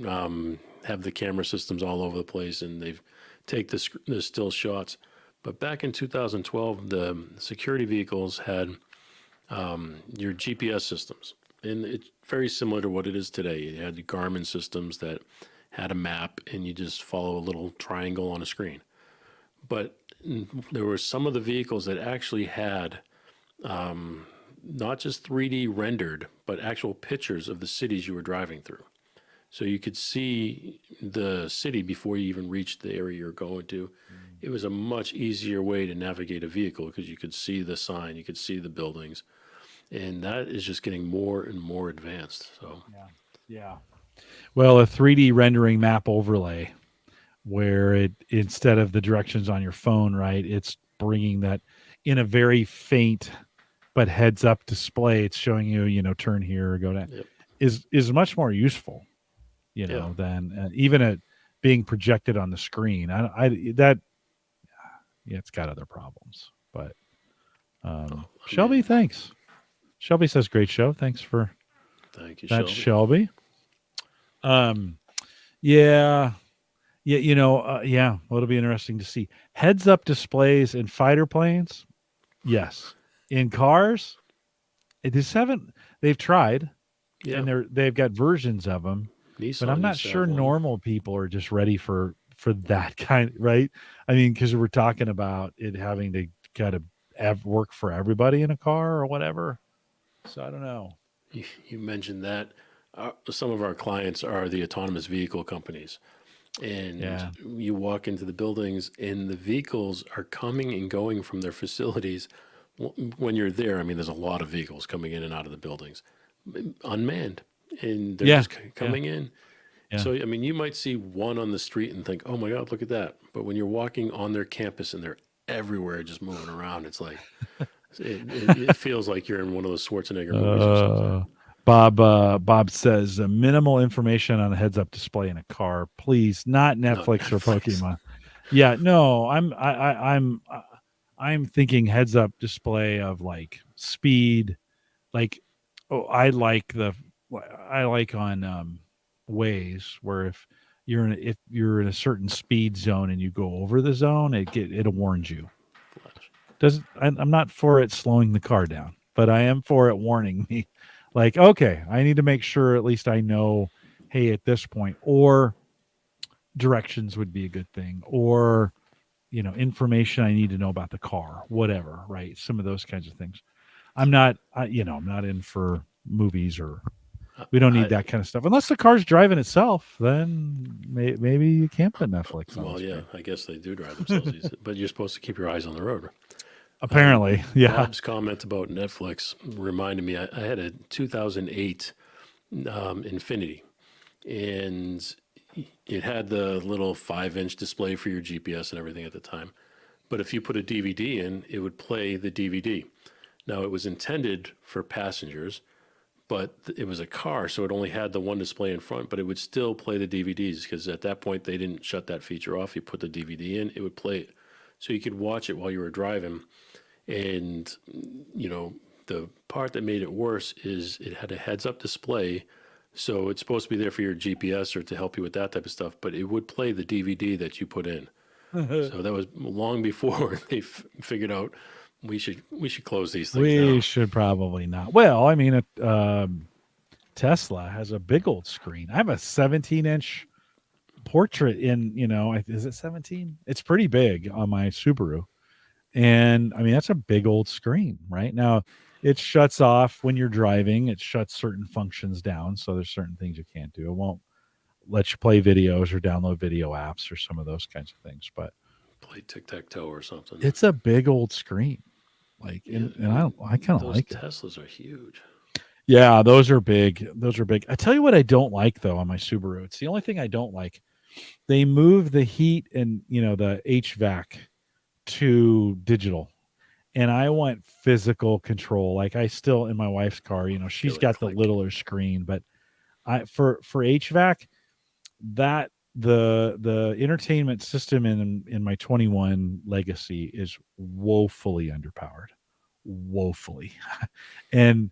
have the camera systems all over the place, and they've take the still shots. But back in 2012, the security vehicles had your GPS systems, and it's very similar to what it is today. You had the Garmin systems that had a map, and you just follow a little triangle on a screen. But there were some of the vehicles that actually had not just 3D rendered, but actual pictures of the cities you were driving through. So you could see the city before you even reached the area you're going to. It was a much easier way to navigate a vehicle because you could see the sign, you could see the buildings. And that is just getting more and more advanced. So Yeah. Well, a 3D rendering map overlay where it instead of the directions on your phone, right, it's bringing that in a very faint but heads up display. It's showing you, turn here, go down. Yep. Is much more useful, than even it being projected on the screen. It's got other problems, but Shelby, thanks. Shelby says, great show. Thanks for thank you, that, Shelby. Shelby. Yeah. Well, it'll be interesting to see heads up displays in fighter planes. Yes. In cars, they've tried and they've got versions of them, Nissan but I'm not sure normal people are just ready for that kind, right? I mean, because we're talking about it having to kind of work for everybody in a car or whatever. So I don't know. You mentioned that some of our clients are the autonomous vehicle companies. And you walk into the buildings and the vehicles are coming and going from their facilities. When you're there, I mean, there's a lot of vehicles coming in and out of the buildings, unmanned, and they're just coming in. Yeah. So, I mean, you might see one on the street and think, oh my God, look at that. But when you're walking on their campus and they're everywhere just moving around, it's like, it feels like you're in one of those Schwarzenegger movies or something. Bob says minimal information on a heads-up display in a car, please. Not Netflix or Pokemon. Yeah, no, I'm thinking heads-up display of like speed, like I like on Waze where if you're in a certain speed zone and you go over the zone, it warns you. I'm not for it slowing the car down. but I am for it warning me. Like, okay, I need to make sure at least I know, hey, at this point, or directions would be a good thing, or information I need to know about the car, whatever, right? Some of those kinds of things. I'm not, I'm not in for movies or we don't need I, that kind of stuff unless the car's driving itself. Then maybe you can't put Netflix on. well, The yeah, screen. I guess they do drive themselves, but you're supposed to keep your eyes on the road. Apparently, yeah. Bob's comment about Netflix reminded me. I had a 2008 Infinity, and it had the little 5-inch display for your GPS and everything at the time. But if you put a DVD in, it would play the DVD. Now, it was intended for passengers, but it was a car, so it only had the one display in front, but it would still play the DVDs because at that point they didn't shut that feature off. You put the DVD in, it would play it. So you could watch it while you were driving. And, the part that made it worse is it had a heads up display. So it's supposed to be there for your GPS or to help you with that type of stuff, but it would play the DVD that you put in. So that was long before they figured out we should close these things We down. should probably not. Well, I mean, Tesla has a big old screen. I have a 17-inch portrait in, is it 17? It's pretty big on my Subaru. And I mean, that's a big old screen, right? Now, it shuts off when you're driving. It shuts certain functions down. So there's certain things you can't do. It won't let you play videos or download video apps or some of those kinds of things. But Play tic-tac-toe or something. it's a big old screen. Like, Yeah, and I kind of like it. Teslas are huge. Yeah, those are big. Those are big. I tell you what I don't like though on my Subaru. It's the only thing I don't like. They move the heat and the HVAC to digital. And I want physical control. Like I still in my wife's car, she's got the littler screen, but I for HVAC, that the entertainment system in my 21 Legacy is woefully underpowered. Woefully. And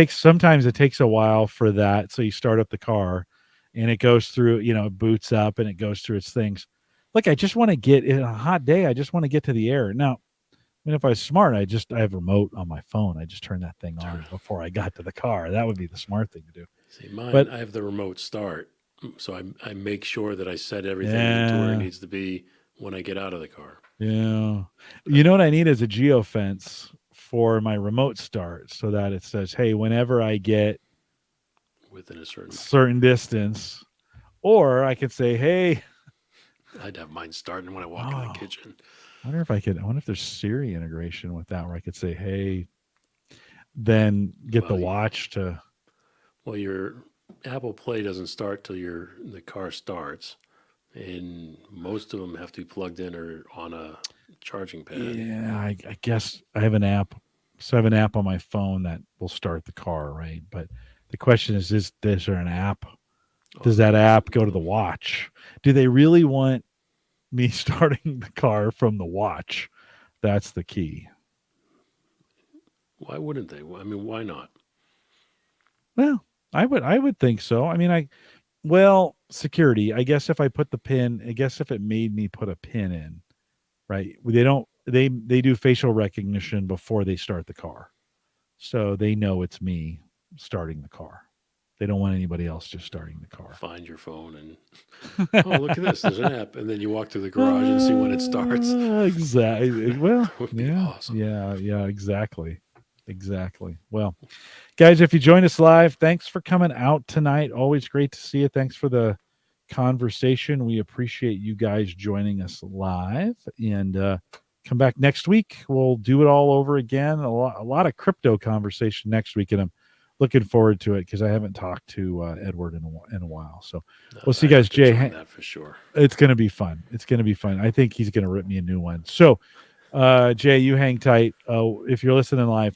sometimes it takes a while for that. So you start up the car and it goes through, it boots up and it goes through its things. Like I just want to get in a hot day. I just want to get to the air. Now, I mean, if I was smart, I have a remote on my phone. I just turn that thing on before I got to the car. That would be the smart thing to do. See, mine, but I have the remote start. So I make sure that I set everything to where it needs to be when I get out of the car. Yeah. You know what I need is a geofence for my remote start so that it says, hey, whenever I get within a certain distance, or I could say, hey. I'd have mine starting when I walk in the kitchen. I wonder if there's Siri integration with that where I could say, hey, then get the watch to. Well, your Apple Play doesn't start till the car starts, and most of them have to be plugged in or on a charging pad. Yeah, I guess I have an app. So I have an app on my phone that will start the car, right? But the question is there an app? Does that app go to the watch? Do they really want me starting the car from the watch? That's the key. Why wouldn't they? I mean, why not? Well, I would think so. I mean, security. I guess if I put the pin, if it made me put a pin in, right? They do facial recognition before they start the car. So they know it's me starting the car. They don't want anybody else just starting the car. Find your phone and, oh, look at this. There's an app. And then you walk through the garage and see when it starts. Exactly. Well, that would be awesome. Yeah, exactly. Well, guys, if you join us live, thanks for coming out tonight. Always great to see you. Thanks for the conversation. We appreciate you guys joining us live. And come back next week. We'll do it all over again. A lot of crypto conversation next week. And I'm looking forward to it because I haven't talked to Edward in a while. So we'll see you guys. Jay, that for sure. It's going to be fun. I think he's going to rip me a new one. So Jay, you hang tight. If you're listening live,